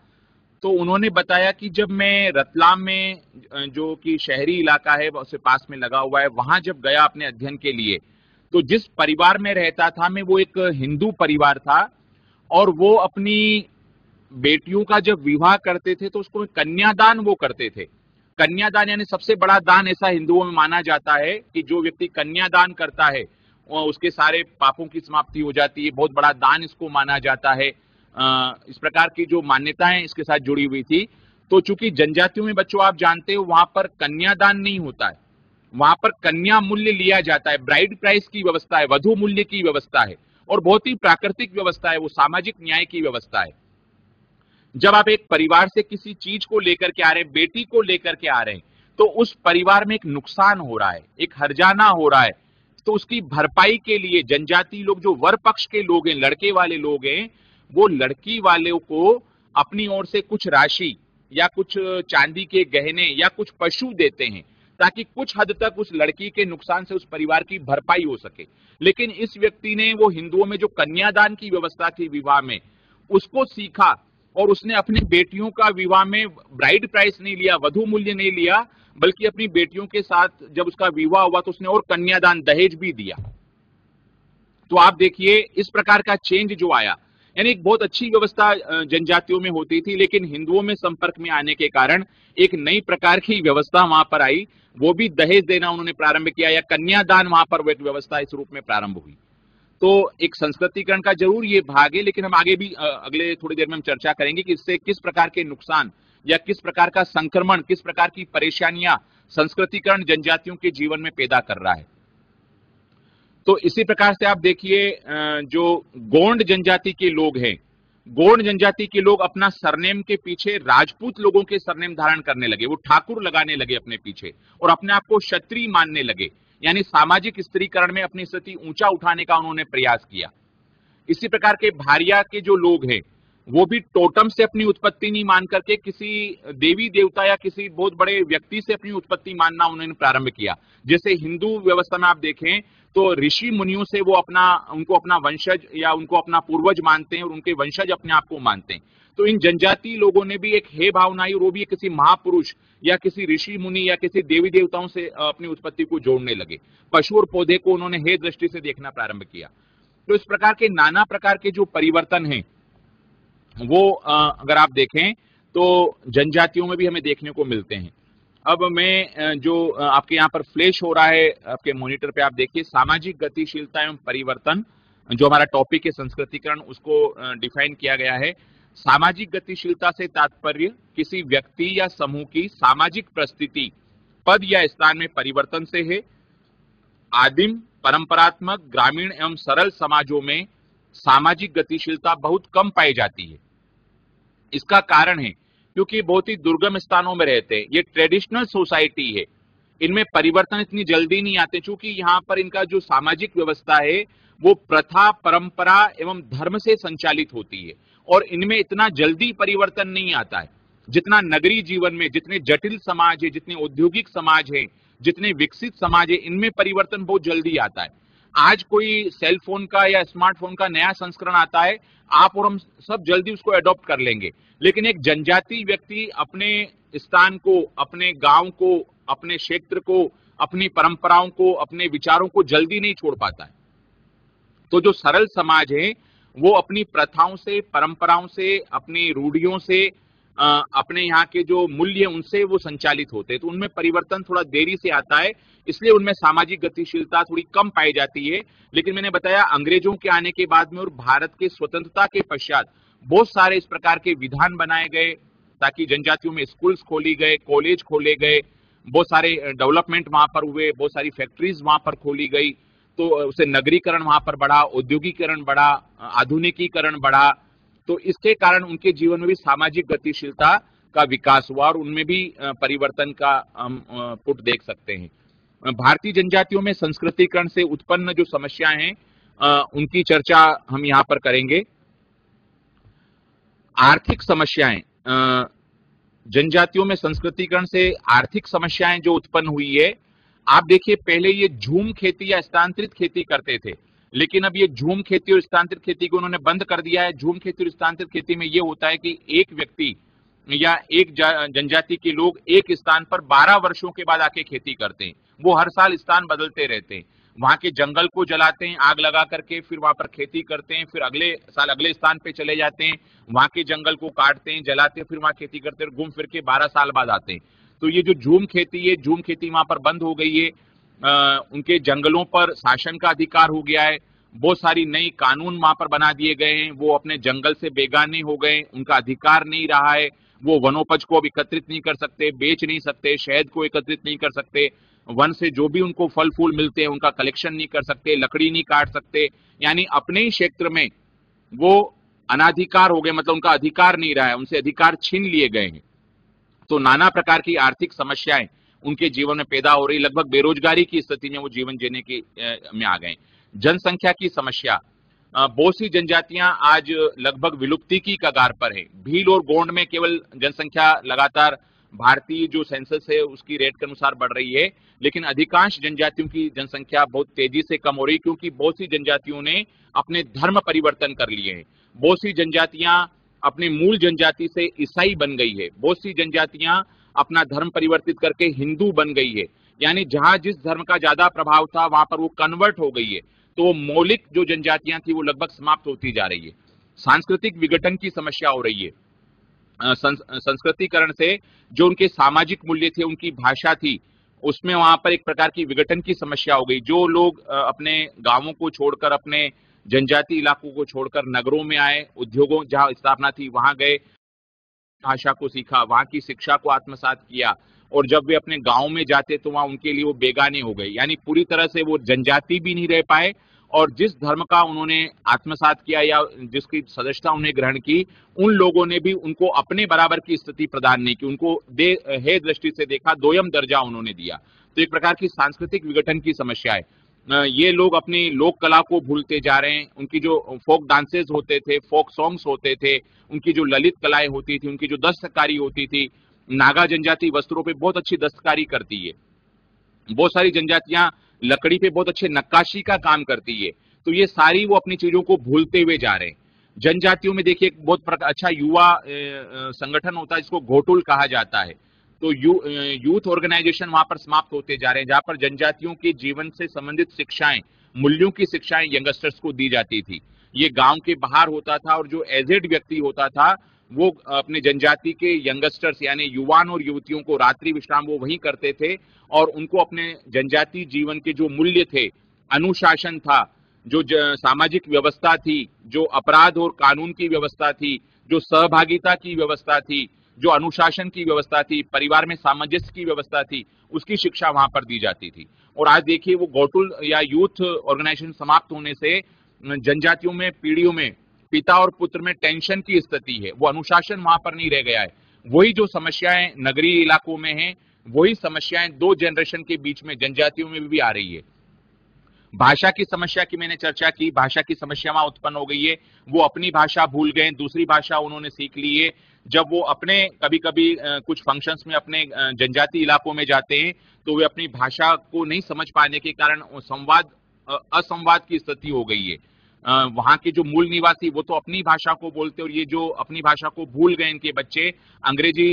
तो उन्होंने बताया कि जब मैं रतलाम में, जो कि शहरी इलाका है उससे पास में लगा हुआ है, वहां जब गया अपने अध्ययन के लिए, तो जिस परिवार में रहता था मैं, वो एक हिंदू परिवार था, और वो अपनी बेटियों का जब विवाह करते थे तो उसको कन्यादान वो करते थे। कन्यादान यानी सबसे बड़ा दान ऐसा हिंदुओं में माना जाता है कि जो व्यक्ति कन्यादान करता है उसके सारे पापों की समाप्ति हो जाती है, बहुत बड़ा दान इसको माना जाता है। इस प्रकार की जो मान्यताएं इसके साथ जुड़ी हुई थी। तो चूंकि जनजातियों में बच्चों आप जानते हो वहां पर कन्यादान नहीं होता है, वहां पर कन्या मूल्य लिया जाता है, ब्राइड प्राइस की व्यवस्था है, वधु मूल्य की व्यवस्था है, और बहुत ही प्राकृतिक व्यवस्था है, वो सामाजिक न्याय की व्यवस्था है। जब आप एक परिवार से किसी चीज को लेकर के आ रहे हैं, बेटी को लेकर के आ रहे हैं, तो उस परिवार में एक नुकसान हो रहा है, एक हर्जाना हो रहा है, तो उसकी भरपाई के लिए जनजाति लोग, जो वर पक्ष के लोग हैं, लड़के वाले लोग हैं, वो लड़की वालों को अपनी ओर से कुछ राशि या कुछ चांदी के गहने या कुछ पशु देते हैं, ताकि कुछ हद तक उस लड़की के नुकसान से उस परिवार की भरपाई हो सके। लेकिन इस व्यक्ति ने वो हिंदुओं में जो कन्यादान की व्यवस्था थी विवाह में, उसको सीखा, और उसने अपनी बेटियों का विवाह में ब्राइड प्राइस नहीं लिया, वधु मूल्य नहीं लिया, बल्कि अपनी बेटियों के साथ जब उसका विवाह हुआ तो उसने और कन्यादान, दहेज भी दिया। तो आप देखिए इस प्रकार का चेंज जो आया, यानी एक बहुत अच्छी व्यवस्था जनजातियों में होती थी, लेकिन हिंदुओं में संपर्क में आने के कारण एक नई प्रकार की व्यवस्था वहां पर आई, वो भी दहेज देना उन्होंने प्रारंभ किया, या कन्यादान, वहां पर वो एक व्यवस्था इस रूप में प्रारंभ हुई। तो एक संस्कृतिकरण का जरूर ये भाग है, लेकिन हम आगे भी अगले थोड़ी देर में हम चर्चा करेंगे कि इससे किस प्रकार के नुकसान या किस प्रकार का संक्रमण, किस प्रकार की परेशानियां संस्कृतिकरण जनजातियों के जीवन में पैदा कर रहा है। तो इसी प्रकार से आप देखिए जो गोंड जनजाति के लोग हैं, गोंड जनजाति के लोग अपना सरनेम के पीछे राजपूत लोगों के सरनेम धारण करने लगे, वो ठाकुर लगाने लगे अपने पीछे, और अपने आप को क्षत्रिय मानने लगे, यानी सामाजिक स्त्रीकरण में अपनी स्थिति ऊंचा उठाने का उन्होंने प्रयास किया। इसी प्रकार के भारिया के जो लोग हैं, वो भी टोटम से अपनी उत्पत्ति नहीं मान करके किसी देवी देवता या किसी बहुत बड़े व्यक्ति से अपनी उत्पत्ति मानना उन्होंने प्रारंभ किया। जैसे हिंदू व्यवस्था में आप देखें तो ऋषि मुनियों से वो उनको अपना वंशज या उनको अपना पूर्वज मानते हैं, और उनके वंशज अपने आप को मानते हैं। तो इन जनजाति लोगों ने भी एक हे भावना आई, और वो भी किसी महापुरुष या किसी ऋषि मुनि या किसी देवी देवताओं से अपनी उत्पत्ति को जोड़ने लगे। पशु और पौधे को उन्होंने हे दृष्टि से देखना प्रारंभ किया। तो इस प्रकार के नाना प्रकार के जो परिवर्तन हैं, वो अगर आप देखें तो जनजातियों में भी हमें देखने को मिलते हैं। अब मैं जो आपके यहाँ पर फ्लैश हो रहा है आपके मॉनिटर पे, आप देखिए सामाजिक गतिशीलता एवं परिवर्तन, जो हमारा टॉपिक है संस्कृतिकरण, उसको डिफाइन किया गया है। सामाजिक गतिशीलता से तात्पर्य किसी व्यक्ति या समूह की सामाजिक परिस्थिति, पद या स्थान में परिवर्तन से है। आदिम, परंपरात्मक, ग्रामीण एवं सरल समाजों में सामाजिक गतिशीलता बहुत कम पाई जाती है। इसका कारण है क्योंकि बहुत ही दुर्गम स्थानों में रहते हैं, ये ट्रेडिशनल सोसाइटी है, इनमें परिवर्तन इतनी जल्दी नहीं आते, क्योंकि यहाँ पर इनका जो सामाजिक व्यवस्था है वो प्रथा, परंपरा एवं धर्म से संचालित होती है, और इनमें इतना जल्दी परिवर्तन नहीं आता है जितना नगरीय जीवन में, जितने जटिल समाज है, जितने औद्योगिक समाज है, जितने विकसित समाज है, इनमें परिवर्तन बहुत जल्दी आता है। आज कोई सेल फोन का या स्मार्टफोन का नया संस्करण आता है, आप और हम सब जल्दी उसको अडॉप्ट कर लेंगे, लेकिन एक जनजाति व्यक्ति अपने स्थान को, अपने गांव को, अपने क्षेत्र को, अपनी परंपराओं को, अपने विचारों को जल्दी नहीं छोड़ पाता है। तो जो सरल समाज है वो अपनी प्रथाओं से, परंपराओं से, अपनी रूढ़ियों से, अपने यहाँ के जो मूल्य उनसे वो संचालित होते हैं, तो उनमें परिवर्तन थोड़ा देरी से आता है, इसलिए उनमें सामाजिक गतिशीलता थोड़ी कम पाई जाती है। लेकिन मैंने बताया अंग्रेजों के आने के बाद में और भारत के स्वतंत्रता के पश्चात बहुत सारे इस प्रकार के विधान बनाए गए ताकि जनजातियों में स्कूल्स खोली गए, कॉलेज खोले गए, बहुत सारे डेवलपमेंट वहां पर हुए, बहुत सारी फैक्ट्रीज वहां पर खोली गई, तो उसे नगरीकरण वहां पर बढ़ा, औद्योगिकरण बढ़ा, आधुनिकीकरण बढ़ा। तो इसके कारण उनके जीवन में भी सामाजिक गतिशीलता का विकास हुआ और उनमें भी परिवर्तन का हम पुट देख सकते हैं। भारतीय जनजातियों में संस्कृतिकरण से उत्पन्न जो समस्याएं हैं उनकी चर्चा हम यहां पर करेंगे। आर्थिक समस्याएं, जनजातियों में संस्कृतिकरण से आर्थिक समस्याएं जो उत्पन्न हुई है, आप देखिए पहले ये झूम खेती या स्थानांतरित खेती करते थे, लेकिन अब ये झूम खेती और स्थानांतरित खेती को उन्होंने बंद कर दिया है। झूम खेती और स्थानांतरित खेती में ये होता है कि एक व्यक्ति या एक जनजाति के लोग एक स्थान पर 12 वर्षों के बाद आके खेती करते हैं। वो हर साल स्थान बदलते रहते हैं, वहां के जंगल को जलाते हैं आग लगा करके, फिर वहां पर खेती करते हैं, फिर अगले साल अगले स्थान पे चले जाते हैं, वहां के जंगल को काटते हैं, जलाते हैं, फिर वहां खेती करते हैं, घूम फिर के 12 साल बाद आते हैं। तो ये जो झूम खेती है, झूम खेती वहां पर बंद हो गई है। उनके जंगलों पर शासन का अधिकार हो गया है, बहुत सारी नई कानून वहां पर बना दिए गए हैं, वो अपने जंगल से बेगाने हो गए, उनका अधिकार नहीं रहा है, वो वनोपज को अब एकत्रित नहीं कर सकते, बेच नहीं सकते, शहद को एकत्रित नहीं कर सकते, वन से जो भी उनको फल फूल मिलते हैं उनका कलेक्शन नहीं कर सकते, लकड़ी नहीं काट सकते, यानी अपने ही क्षेत्र में वो अनाधिकार हो गए, मतलब उनका अधिकार नहीं रहा है, उनसे अधिकार छीन लिए गए हैं। तो नाना प्रकार की आर्थिक समस्याएं उनके जीवन में पैदा हो रही, लगभग बेरोजगारी की स्थिति में वो जीवन जीने की में आ गए। जनसंख्या की समस्या, बहुत सी जनजातियां आज लगभग विलुप्ति की कगार पर है। भील और गोंड में केवल जनसंख्या लगातार भारतीय जो सेंसस है उसकी रेट के अनुसार बढ़ रही है, लेकिन अधिकांश जनजातियों की जनसंख्या बहुत तेजी से कम हो रही है, क्योंकि बहुत सी जनजातियों ने अपने धर्म परिवर्तन कर लिए हैं। बहुत सी जनजातियां अपने मूल जनजाति से ईसाई बन गई है, बहुत सी जनजातियां अपना धर्म परिवर्तित करके हिंदू बन गई है, यानी जहां जिस धर्म का ज्यादा प्रभाव था वहां पर वो कन्वर्ट हो गई है। तो वो मौलिक जो जनजातियां थी वो लगभग समाप्त होती जा रही है। सांस्कृतिक विघटन की समस्या हो रही है। संस्कृतिकरण से जो उनके सामाजिक मूल्य थे, उनकी भाषा थी, उसमें वहां पर एक प्रकार की विघटन की समस्या हो गई। जो लोग अपने गांवों को छोड़कर, अपने जनजाति इलाकों को छोड़कर नगरों में आए, उद्योगों जहां स्थापना थी वहां गए, भाषा को सीखा, वहां की शिक्षा को आत्मसात किया, और जब वे अपने गांव में जाते तो वहां उनके लिए वो बेगाने हो गए, यानी पूरी तरह से वो जनजाति भी नहीं रह पाए, और जिस धर्म का उन्होंने आत्मसात किया या जिसकी सदस्यता उन्हें ग्रहण की, उन लोगों ने भी उनको अपने बराबर की स्थिति प्रदान नहीं की, उनको हे दृष्टि से देखा, दोयम दर्जा उन्होंने दिया। तो एक प्रकार की सांस्कृतिक विघटन की समस्या है। ये लोग अपनी लोक कला को भूलते जा रहे हैं। उनकी जो फोक डांसेस होते थे, फोक सॉन्ग्स होते थे, उनकी जो ललित कलाएं होती थी, उनकी जो दस्तकारी होती थी, नागा जनजाति वस्त्रों पे बहुत अच्छी दस्तकारी करती है, बहुत सारी जनजातियां लकड़ी पे बहुत अच्छे नक्काशी का काम करती है। तो ये सारी वो अपनी चीजों को भूलते हुए जा रहे हैं। जनजातियों में देखिए एक बहुत अच्छा युवा संगठन होता है जिसको घोटुल कहा जाता है। तो यूथ ऑर्गेनाइजेशन वहां पर समाप्त होते जा रहे हैं, जहां पर जनजातियों के जीवन से संबंधित शिक्षाएं, मूल्यों की शिक्षाएं यंगस्टर्स को दी जाती थी। ये गांव के बाहर होता था, और जो एजेड व्यक्ति होता था वो अपने जनजाति के यंगस्टर्स यानी युवान और युवतियों को रात्रि विश्राम वो वहीं करते थे, और उनको अपने जनजाति जीवन के जो मूल्य थे, अनुशासन था, जो सामाजिक व्यवस्था थी, जो अपराध और कानून की व्यवस्था थी, जो सहभागिता की व्यवस्था थी, जो अनुशासन की व्यवस्था थी, परिवार में सामंजस्य की व्यवस्था थी, उसकी शिक्षा वहां पर दी जाती थी। और आज देखिए वो घोटुल या यूथ ऑर्गेनाइजेशन समाप्त होने से जनजातियों में पीढ़ियों में पिता और पुत्र में टेंशन की स्थिति है, वो अनुशासन वहां पर नहीं रह गया है। वही जो समस्याएं नगरीय इलाकों में हैं, वही समस्याएं दो जनरेशन के बीच में जनजातियों में भी आ रही है। भाषा की समस्या की मैंने चर्चा की, भाषा की समस्या वहां उत्पन्न हो गई है। वो अपनी भाषा भूल गए, दूसरी भाषा उन्होंने सीख ली है। जब वो अपने कभी कभी कुछ फंक्शंस में अपने जनजाति इलाकों में जाते हैं तो वे अपनी भाषा को नहीं समझ पाने के कारण संवाद असंवाद की स्थिति हो गई है। वहां के जो मूल निवासी वो तो अपनी भाषा को बोलते, और ये जो अपनी भाषा को भूल गए इनके बच्चे अंग्रेजी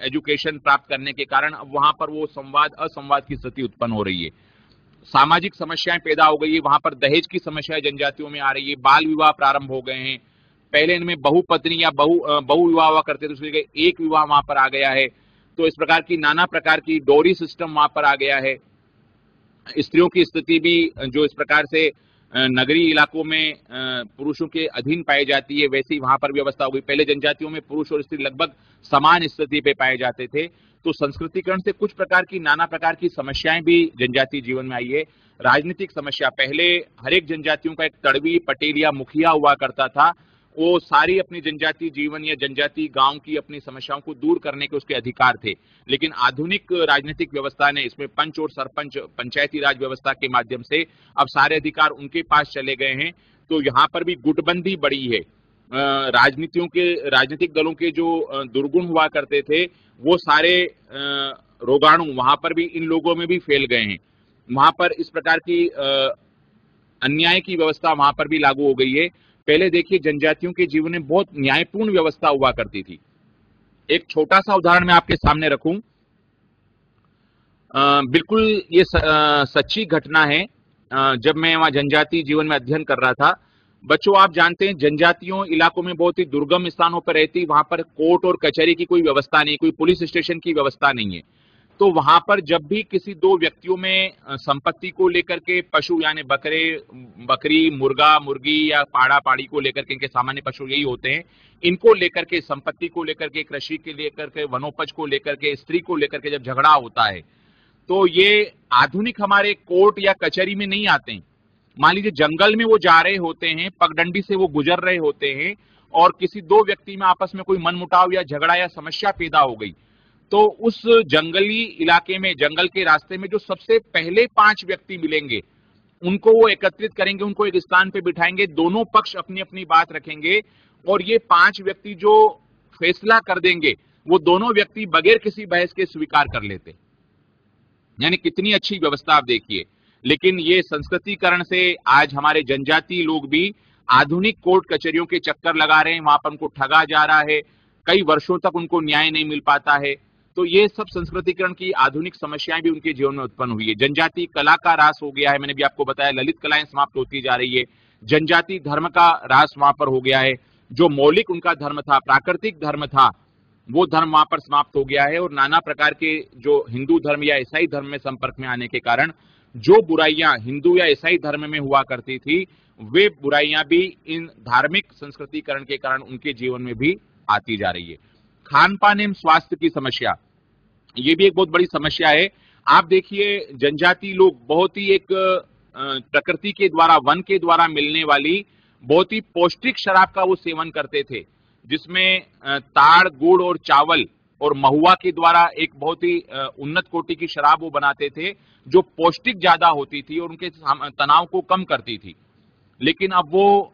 एजुकेशन प्राप्त करने के कारण अब वहां पर वो संवाद असंवाद की स्थिति उत्पन्न हो रही है। सामाजिक समस्याएं पैदा हो गई है, वहां पर दहेज की समस्याएं जनजातियों में आ रही है, बाल विवाह प्रारंभ हो गए हैं। पहले इनमें बहुपत्नी या बहु विवाह हुआ करते थे, उसके एक विवाह वहां पर आ गया है। तो इस प्रकार की नाना प्रकार की डोरी सिस्टम वहां पर आ गया है। स्त्रियों की स्थिति भी जो इस प्रकार से नगरीय इलाकों में पुरुषों के अधीन पाई जाती है, वैसी वहां पर व्यवस्था हो गई। पहले जनजातियों में पुरुष और स्त्री लगभग समान स्थिति पे पाए जाते थे। तो संस्कृतिकरण से कुछ प्रकार की नाना प्रकार की समस्याएं भी जनजातीय जीवन में आई है। राजनीतिक समस्या, पहले हर एक जनजातियों का एक तड़वी, पटेल या मुखिया हुआ करता था। वो सारी अपनी जनजातीय जीवन या जनजातीय गांव की अपनी समस्याओं को दूर करने के उसके अधिकार थे। लेकिन आधुनिक राजनीतिक व्यवस्था ने इसमें पंच और सरपंच, पंचायती राज व्यवस्था के माध्यम से अब सारे अधिकार उनके पास चले गए हैं। तो यहाँ पर भी गुटबंदी बढ़ी है। राजनीतिक दलों के जो दुर्गुण हुआ करते थे वो सारे रोगाणु वहां पर भी इन लोगों में भी फैल गए हैं। वहां पर इस प्रकार की अन्याय की व्यवस्था वहां पर भी लागू हो गई है। पहले देखिए जनजातियों के जीवन में बहुत न्यायपूर्ण व्यवस्था हुआ करती थी। एक छोटा सा उदाहरण मैं आपके सामने रखूं, बिल्कुल ये सच्ची घटना है। जब मैं वहां जनजातीय जीवन में अध्ययन कर रहा था, बच्चों आप जानते हैं जनजातियों इलाकों में बहुत ही दुर्गम स्थानों पर रहती, वहां पर कोर्ट और कचहरी की कोई व्यवस्था नहीं, कोई पुलिस स्टेशन की व्यवस्था नहीं है। तो वहां पर जब भी किसी दो व्यक्तियों में संपत्ति को लेकर के, पशु यानी बकरी, मुर्गा, मुर्गी या पाड़ा पाड़ी को लेकर के, इनके सामान्य पशु यही होते हैं, इनको लेकर के, संपत्ति को लेकर के, कृषि के लेकर के, वनोपज को लेकर के, स्त्री को लेकर के जब झगड़ा होता है, तो ये आधुनिक हमारे कोर्ट या कचहरी में नहीं आते हैं। मान लीजिए जंगल में वो जा रहे होते हैं, पगडंडी से वो गुजर रहे होते हैं, और किसी दो व्यक्ति में आपस में कोई मनमुटाव या झगड़ा या समस्या पैदा हो गई, तो उस जंगली इलाके में, जंगल के रास्ते में जो सबसे पहले 5 व्यक्ति मिलेंगे उनको वो एकत्रित करेंगे, उनको एक स्थान पे बिठाएंगे, दोनों पक्ष अपनी अपनी बात रखेंगे, और ये 5 व्यक्ति जो फैसला कर देंगे वो दोनों व्यक्ति बगैर किसी बहस के स्वीकार कर लेते। यानी कितनी अच्छी व्यवस्था आप देखिए। लेकिन ये संस्कृतिकरण से आज हमारे जनजातीय लोग भी आधुनिक कोर्ट कचहरियों के चक्कर लगा रहे हैं, वहां पर उनको ठगा जा रहा है, कई वर्षों तक उनको न्याय नहीं मिल पाता है। तो ये सब संस्कृतिकरण की आधुनिक समस्याएं भी उनके जीवन में उत्पन्न हुई है। जनजातीय कला का ह्रास हो गया है, मैंने भी आपको बताया, ललित कलाएं समाप्त होती जा रही है। जनजातीय धर्म का ह्रास वहां पर हो गया है। जो मौलिक उनका धर्म था, प्राकृतिक धर्म था, वो धर्म वहां पर समाप्त हो गया है। और नाना प्रकार के जो हिंदू धर्म या ईसाई धर्म में संपर्क में आने के कारण जो बुराइयां हिंदू या ईसाई धर्म में हुआ करती थी, वे बुराइयां भी इन धार्मिक संस्कृतिकरण के कारण उनके जीवन में भी आती जा रही है। खान पान एवं स्वास्थ्य की समस्या, ये भी एक बहुत बड़ी समस्या है। आप देखिए जनजाति लोग बहुत ही एक प्रकृति के द्वारा, वन के द्वारा मिलने वाली बहुत ही पौष्टिक शराब का वो सेवन करते थे, जिसमें ताड़, गुड़ और चावल और महुआ के द्वारा एक बहुत ही उन्नत कोटि की शराब वो बनाते थे, जो पौष्टिक ज्यादा होती थी और उनके तनाव को कम करती थी। लेकिन अब वो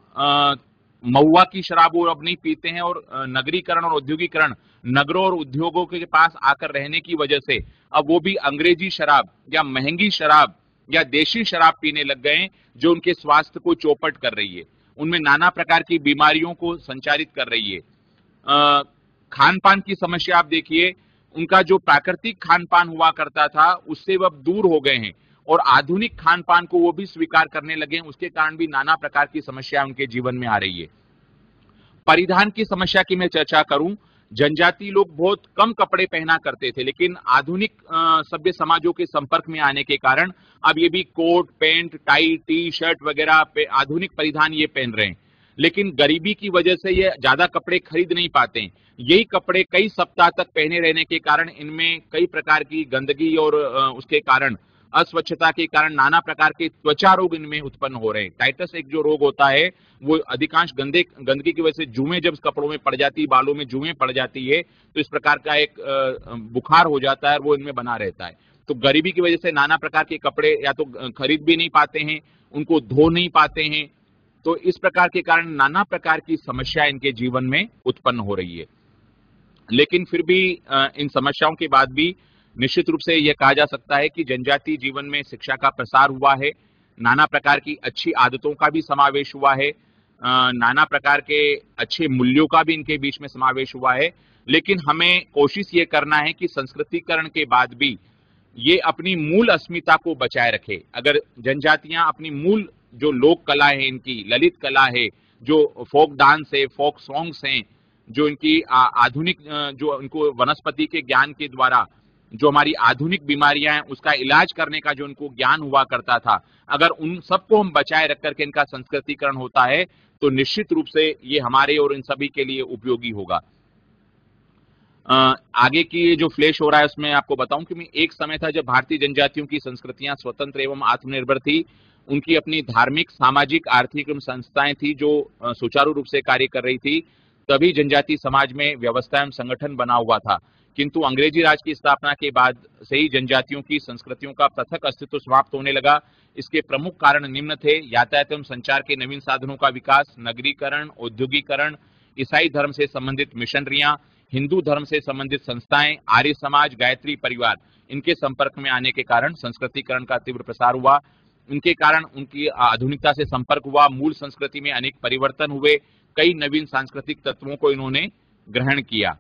महुआ की शराब वो अब नहीं पीते हैं, और नगरीकरण और औद्योगिकरण, नगरों और उद्योगों के पास आकर रहने की वजह से अब वो भी अंग्रेजी शराब या महंगी शराब या देशी शराब पीने लग गए हैं, जो उनके स्वास्थ्य को चौपट कर रही है, उनमें नाना प्रकार की बीमारियों को संचारित कर रही है। खान पान की समस्या आप देखिए, उनका जो प्राकृतिक खान पान हुआ करता था उससे वो अब दूर हो गए हैं, और आधुनिक खान पान को वो भी स्वीकार करने लगे हैं। उसके कारण भी नाना प्रकार की समस्या उनके जीवन में आ रही है। परिधान की समस्या की मैं चर्चा करूं, जनजाति लोग बहुत कम कपड़े पहना करते थे, लेकिन आधुनिक सभ्य समाजों के संपर्क में आने के कारण अब ये भी coat, pant, tie, T shirt वगैरह पे आधुनिक परिधान ये पहन रहे हैं। लेकिन गरीबी की वजह से ये ज्यादा कपड़े खरीद नहीं पाते हैं। यही कपड़े कई सप्ताह तक पहने रहने के कारण इनमें कई प्रकार की गंदगी और उसके कारण, अस्वच्छता के कारण नाना प्रकार के त्वचा रोग इनमें उत्पन्न हो रहे हैं। टाइटस एक जो रोग होता है, वो अधिकांश गंदगी की वजह से जुएं जब कपड़ों में पड़ जाती है, बालों में जुएं पड़ जाती है, तो इस प्रकार का एक बुखार हो जाता है, वो इनमें बना रहता है। तो गरीबी की वजह से नाना प्रकार के कपड़े या तो खरीद भी नहीं पाते हैं, उनको धो नहीं पाते हैं। तो इस प्रकार के कारण नाना प्रकार की समस्या इनके जीवन में उत्पन्न हो रही है। लेकिन फिर भी इन समस्याओं के बाद भी निश्चित रूप से यह कहा जा सकता है कि जनजातीय जीवन में शिक्षा का प्रसार हुआ है। नाना प्रकार की अच्छी आदतों का भी समावेश हुआ है, नाना प्रकार के अच्छे मूल्यों का भी इनके बीच में समावेश हुआ है। लेकिन हमें कोशिश ये करना है कि संस्कृतिकरण के बाद भी ये अपनी मूल अस्मिता को बचाए रखे। अगर जनजातियां अपनी मूल जो लोक कला है, इनकी ललित कला है, जो फोक डांस है, फोक सॉन्ग्स हैं, जो इनकी आधुनिक जो इनको वनस्पति के ज्ञान के द्वारा जो हमारी आधुनिक बीमारियां हैं उसका इलाज करने का जो इनको ज्ञान हुआ करता था, अगर उन सबको हम बचाए रख करके इनका संस्कृतिकरण होता है तो निश्चित रूप से ये हमारे और इन सभी के लिए उपयोगी होगा। आगे की जो फ्लैश हो रहा है उसमें आपको बताऊं कि मैं एक समय था जब भारतीय जनजातियों की संस्कृतियां स्वतंत्र एवं आत्मनिर्भर थी। उनकी अपनी धार्मिक, सामाजिक, आर्थिक एवं संस्थाएं थी जो सुचारू रूप से कार्य कर रही थी। तभी जनजातीय समाज में व्यवस्था एवं संगठन बना हुआ था। किंतु अंग्रेजी राज की स्थापना के बाद से ही जनजातियों की संस्कृतियों का पृथक अस्तित्व समाप्त होने लगा। इसके प्रमुख कारण निम्न थे: यातायात एवं संचार के नवीन साधनों का विकास, नगरीकरण, औद्योगिकरण, ईसाई धर्म से संबंधित मिशनरियां, हिंदू धर्म से संबंधित संस्थाएं, आर्य समाज, गायत्री परिवार, इनके संपर्क में आने के कारण संस्कृतिकरण का तीव्र प्रसार हुआ। इनके कारण उनकी आधुनिकता से संपर्क हुआ, मूल संस्कृति में अनेक परिवर्तन हुए, कई नवीन सांस्कृतिक तत्वों को इन्होंने ग्रहण किया।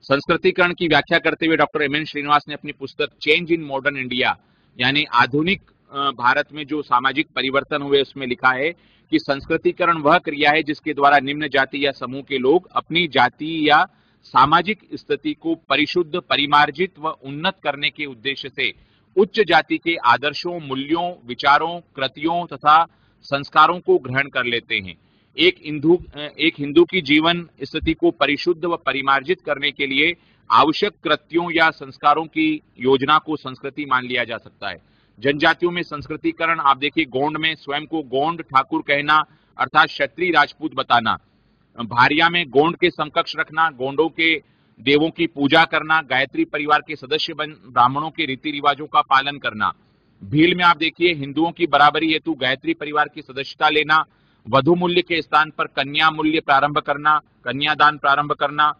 संस्कृतिकरण की व्याख्या करते हुए डॉक्टर एम एन श्रीनिवास ने अपनी पुस्तक चेंज इन मॉडर्न इंडिया, यानी आधुनिक भारत में जो सामाजिक परिवर्तन हुए, उसमें लिखा है कि संस्कृतिकरण वह क्रिया है जिसके द्वारा निम्न जाति या समूह के लोग अपनी जाति या सामाजिक स्थिति को परिशुद्ध, परिमार्जित व उन्नत करने के उद्देश्य से उच्च जाति के आदर्शों, मूल्यों, विचारों, कृतियों तथा संस्कारों को ग्रहण कर लेते हैं। एक हिंदू की जीवन स्थिति को परिशुद्ध व परिमार्जित करने के लिए आवश्यक कृत्यों या संस्कारों की योजना को संस्कृति मान लिया जा सकता है। जनजातियों में संस्कृतिकरण आप देखिए, गोंड में स्वयं को गोंड ठाकुर कहना अर्थात क्षत्रिय राजपूत बताना, भारिया में गोंड के समकक्ष रखना, गोंडों के देवों की पूजा करना, गायत्री परिवार के सदस्य बन ब्राह्मणों के रीति रिवाजों का पालन करना। भील में आप देखिए, हिंदुओं की बराबरी हेतु गायत्री परिवार की सदस्यता लेना, वधु मूल्य के स्थान पर कन्या मूल्य प्रारंभ करना, कन्यादान प्रारंभ करना।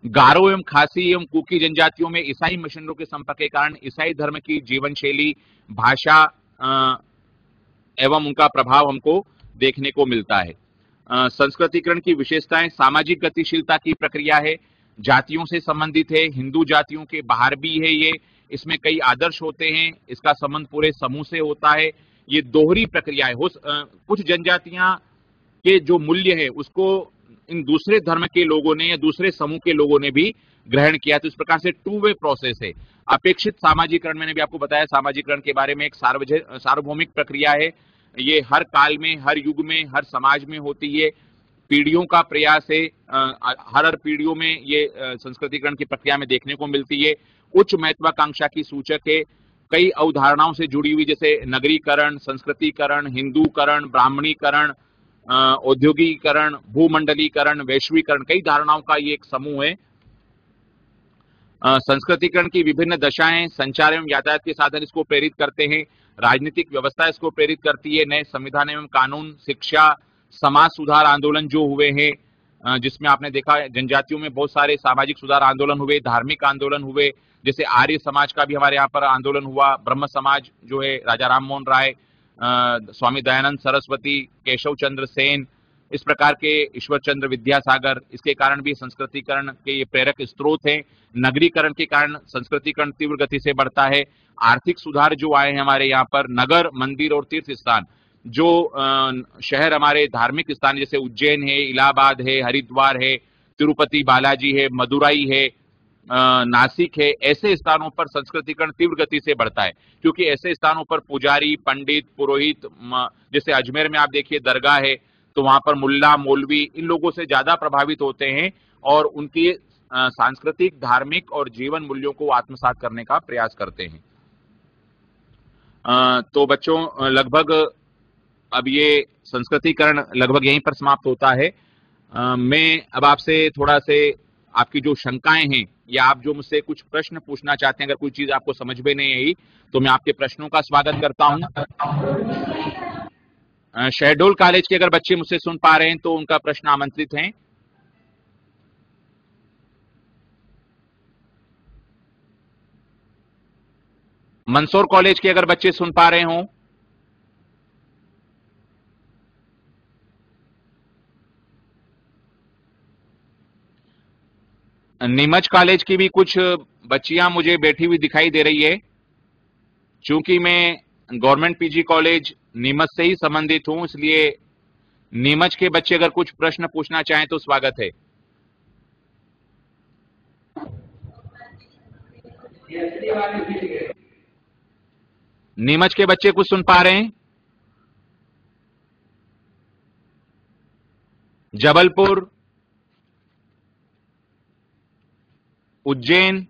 गारो एवं खासी एवं कुकी जनजातियों में ईसाई मिशनरों के संपर्क के कारण ईसाई धर्म की जीवन शैली, भाषा एवं उनका प्रभाव हमको देखने को मिलता है। संस्कृतिकरण की विशेषताएं: सामाजिक गतिशीलता की प्रक्रिया है, जातियों से संबंधित है, हिंदू जातियों के बाहर भी है ये, इसमें कई आदर्श होते हैं, इसका संबंध पूरे समूह से होता है, ये दोहरी प्रक्रिया है। कुछ जनजातियां के जो मूल्य है उसको इन दूसरे धर्म के लोगों ने या दूसरे समूह के लोगों ने भी ग्रहण किया, तो इस प्रकार से टू वे प्रोसेस है। अपेक्षित सामाजिकरण, मैंने भी आपको बताया सामाजिकरण के बारे में, एक सार्वभौमिक प्रक्रिया है। ये हर काल में, हर युग में, हर समाज में होती है, पीढ़ियों का प्रयास है, हर पीढ़ियों में ये संस्कृतिकरण की प्रक्रिया में देखने को मिलती है। उच्च महत्वाकांक्षा की सूचक है, कई अवधारणाओं से जुड़ी हुई, जैसे नगरीकरण, संस्कृतिकरण, हिंदूकरण, ब्राह्मणीकरण, औद्योगिकरण, भूमंडलीकरण, वैश्वीकरण, कई धारणाओं का ये एक समूह है। संस्कृतिकरण की विभिन्न दशाएं, संचार एवं यातायात के साधन इसको प्रेरित करते हैं, राजनीतिक व्यवस्था इसको प्रेरित करती है, नए संविधान एवं कानून, शिक्षा, समाज सुधार आंदोलन जो हुए हैं, जिसमें आपने देखा जनजातियों में बहुत सारे सामाजिक सुधार आंदोलन हुए, धार्मिक आंदोलन हुए, जैसे आर्य समाज का भी हमारे यहाँ पर आंदोलन हुआ, ब्रह्म समाज जो है राजा राम मोहन राय, स्वामी दयानंद सरस्वती, केशव चंद्र सेन, इस प्रकार के ईश्वर चंद्र विद्यासागर, इसके कारण भी संस्कृतिकरण के ये प्रेरक स्रोत हैं। नगरीकरण के कारण संस्कृतिकरण तीव्र गति से बढ़ता है। आर्थिक सुधार जो आए हैं हमारे यहाँ पर, नगर, मंदिर और तीर्थ स्थान, जो शहर हमारे धार्मिक स्थान जैसे उज्जैन है, इलाहाबाद है, हरिद्वार है, तिरुपति बालाजी है, मदुराई है, नासिक है, ऐसे स्थानों पर संस्कृतिकरण तीव्र गति से बढ़ता है, क्योंकि ऐसे स्थानों पर पुजारी, पंडित, पुरोहित, जैसे अजमेर में आप देखिए दरगाह है, तो वहां पर मुल्ला, मौलवी, इन लोगों से ज्यादा प्रभावित होते हैं और उनकी सांस्कृतिक, धार्मिक और जीवन मूल्यों को आत्मसात करने का प्रयास करते हैं। तो बच्चों, लगभग अब ये संस्कृतिकरण लगभग यहीं पर समाप्त होता है। मैं अब आपसे थोड़ा से आपकी जो शंकाएं हैं या आप जो मुझसे कुछ प्रश्न पूछना चाहते हैं, अगर कोई चीज आपको समझ में नहीं आई तो मैं आपके प्रश्नों का स्वागत करता हूं। शहडोल कॉलेज के अगर बच्चे मुझसे सुन पा रहे हैं तो उनका प्रश्न आमंत्रित हैं। मंदसौर कॉलेज के अगर बच्चे सुन पा रहे हो, नीमच कॉलेज की भी कुछ बच्चियां मुझे बैठी हुई दिखाई दे रही है। चूंकि मैं गवर्नमेंट पीजी कॉलेज नीमच से ही संबंधित हूं, इसलिए नीमच के बच्चे अगर कुछ प्रश्न पूछना चाहें तो स्वागत है। नीमच के बच्चे कुछ सुन पा रहे हैं? जबलपुर, उज्जैन,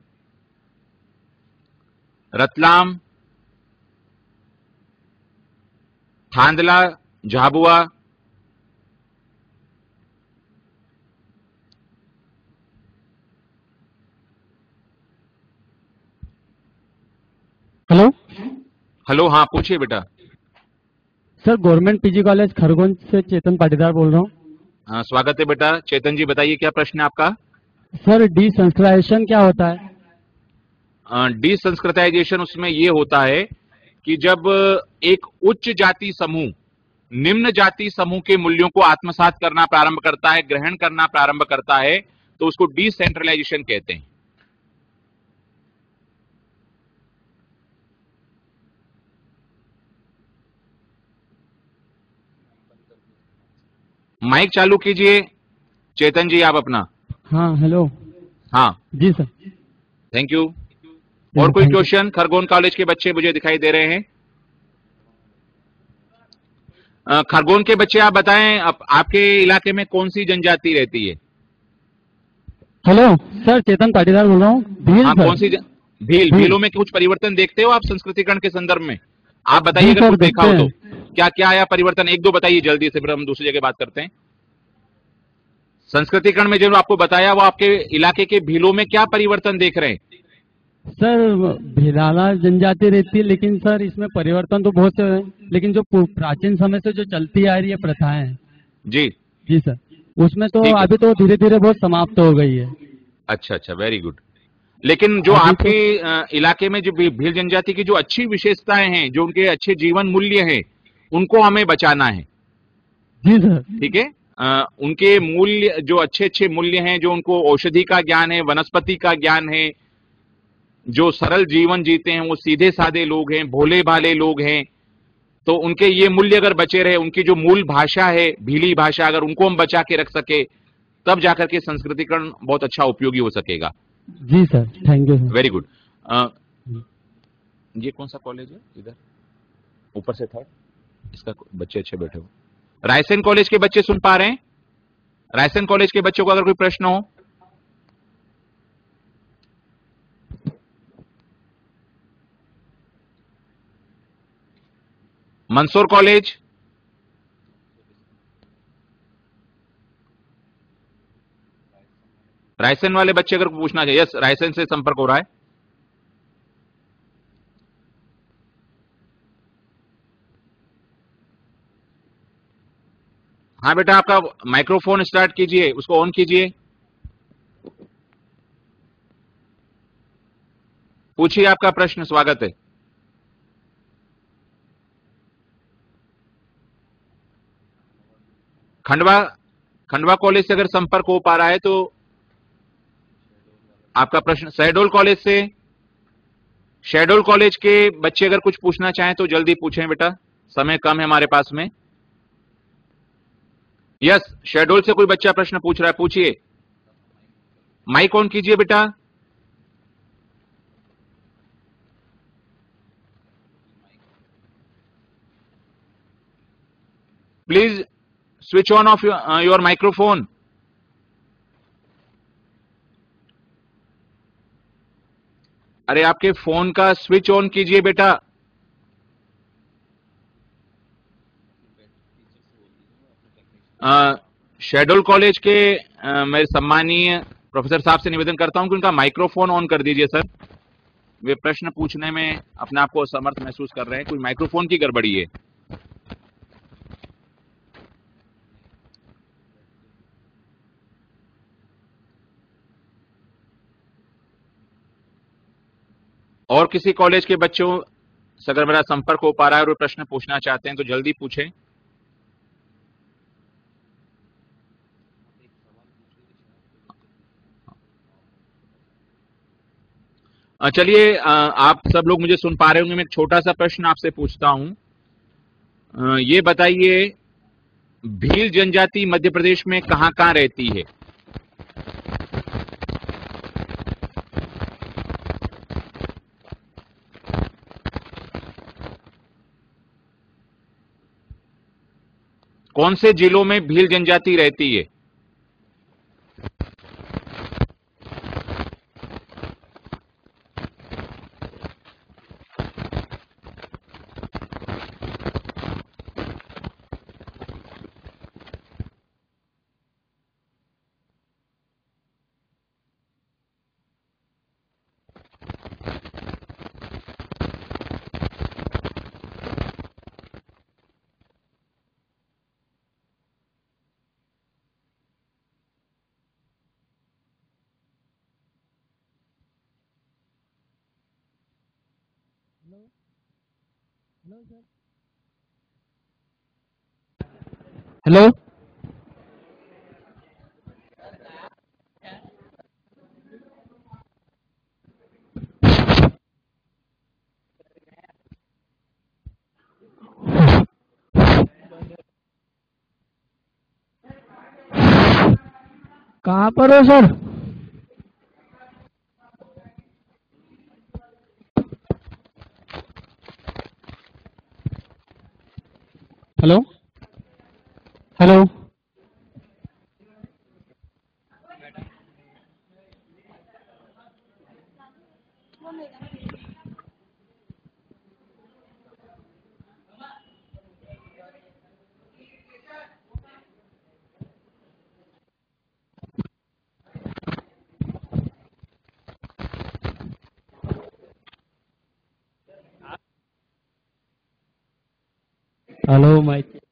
रतलाम, थांदला, झाबुआ, हेलो हेलो, हाँ पूछिए बेटा। Sir, government PG college Khargone से चेतन पाटीदार बोल रहा हूँ। स्वागत है बेटा। चेतन जी बताइए क्या प्रश्न है आपका? सर, डिसेंट्रलाइजेशन क्या होता है? डिसंस्कृताइजेशन उसमें यह होता है कि जब एक उच्च जाति समूह निम्न जाति समूह के मूल्यों को आत्मसात करना प्रारंभ करता है, ग्रहण करना प्रारंभ करता है, तो उसको डिसेंट्रलाइजेशन कहते हैं। माइक चालू कीजिए चेतन जी आप अपना। हाँ, हेलो। हाँ, जी सर। Thank you. और कोई thank you. Question? Khargone college के बच्चे मुझे दिखाई दे रहे हैं। खरगोन के बच्चे आप बताएं, आपके इलाके में कौन सी जनजाति रहती है? हेलो सर, चेतन पाटीदार बोल रहा हूँ। भील हाँ, सर। कौन सी भील? भील। भीलों में कुछ परिवर्तन देखते हो आप संस्कृतिकरण के संदर्भ में? आप बताइए जी अगर सर, कुछ देखा देखते हो तो। हैं। क्या क्या आया परिवर्तन? एक दो बताइए जल्दी से, फिर हम दूसरी जगह बात करते हैं। संस्कृतिकरण में जो आपको बताया वो आपके इलाके के भीलों में क्या परिवर्तन देख रहे हैं? सर, भिलाला जनजाति रहती है, लेकिन सर इसमें परिवर्तन तो बहुत से हैं, लेकिन जो प्राचीन समय से जो चलती आ रही है प्रथाएं हैं। जी जी सर, उसमें तो ठीक है। अभी तो धीरे धीरे बहुत समाप्त हो गई है। अच्छा अच्छा, वेरी गुड। लेकिन जो अभी आपके तो इलाके में जो भील जनजाति की जो अच्छी विशेषताएं हैं, जो उनके अच्छे जीवन मूल्य हैं, उनको हमें बचाना है। जी सर। ठीक है। उनके मूल्य, जो अच्छे अच्छे मूल्य हैं, जो उनको औषधि का ज्ञान है, वनस्पति का ज्ञान है, जो सरल जीवन जीते हैं, वो सीधे साधे लोग हैं, भोले भाले लोग हैं, तो उनके ये मूल्य अगर बचे रहे, उनकी जो मूल भाषा है भीली भाषा, अगर उनको हम बचा के रख सके, तब जाकर के संस्कृतिकरण बहुत अच्छा उपयोगी हो सकेगा। जी sir, thank you sir. Very good. ये कौन सा कॉलेज है इधर ऊपर से थर्ड? इसका बच्चे अच्छे बैठे हो। रायसेन कॉलेज के बच्चे सुन पा रहे हैं? रायसेन कॉलेज के बच्चों को अगर कोई प्रश्न हो। मंदसौर कॉलेज, रायसेन वाले बच्चे अगर पूछना चाहिए। यस, रायसेन से संपर्क हो रहा है। हाँ बेटा, आपका माइक्रोफोन स्टार्ट कीजिए, उसको ऑन कीजिए, पूछिए आपका प्रश्न, स्वागत है। खंडवा, खंडवा कॉलेज से अगर संपर्क हो पा रहा है तो आपका प्रश्न। शहडोल कॉलेज से, शहडोल कॉलेज के बच्चे अगर कुछ पूछना चाहें तो जल्दी पूछें बेटा, समय कम है हमारे पास में। यस, शहडोल से कोई बच्चा प्रश्न पूछ रहा है, पूछिए। माइक ऑन कीजिए बेटा। Please switch on off your microphone. अरे आपके फोन का स्विच ऑन कीजिए बेटा। शहडोल कॉलेज के मेरे सम्मानीय प्रोफेसर साहब से निवेदन करता हूं कि उनका माइक्रोफोन ऑन कर दीजिए सर। वे प्रश्न पूछने में अपने आप को असमर्थ महसूस कर रहे हैं, कोई माइक्रोफोन की गड़बड़ी है। और किसी कॉलेज के बच्चों से अगर मेरा संपर्क हो पा रहा है और वो प्रश्न पूछना चाहते हैं तो जल्दी पूछें। चलिए, आप सब लोग मुझे सुन पा रहे होंगे। मैं एक छोटा सा प्रश्न आपसे पूछता हूं। ये बताइए, भील जनजाति मध्य प्रदेश में कहां कहां रहती है? कौन से जिलों में भील जनजाति रहती है? हेलो। कहाँ पर हो sir? Hello hello. Hello mic.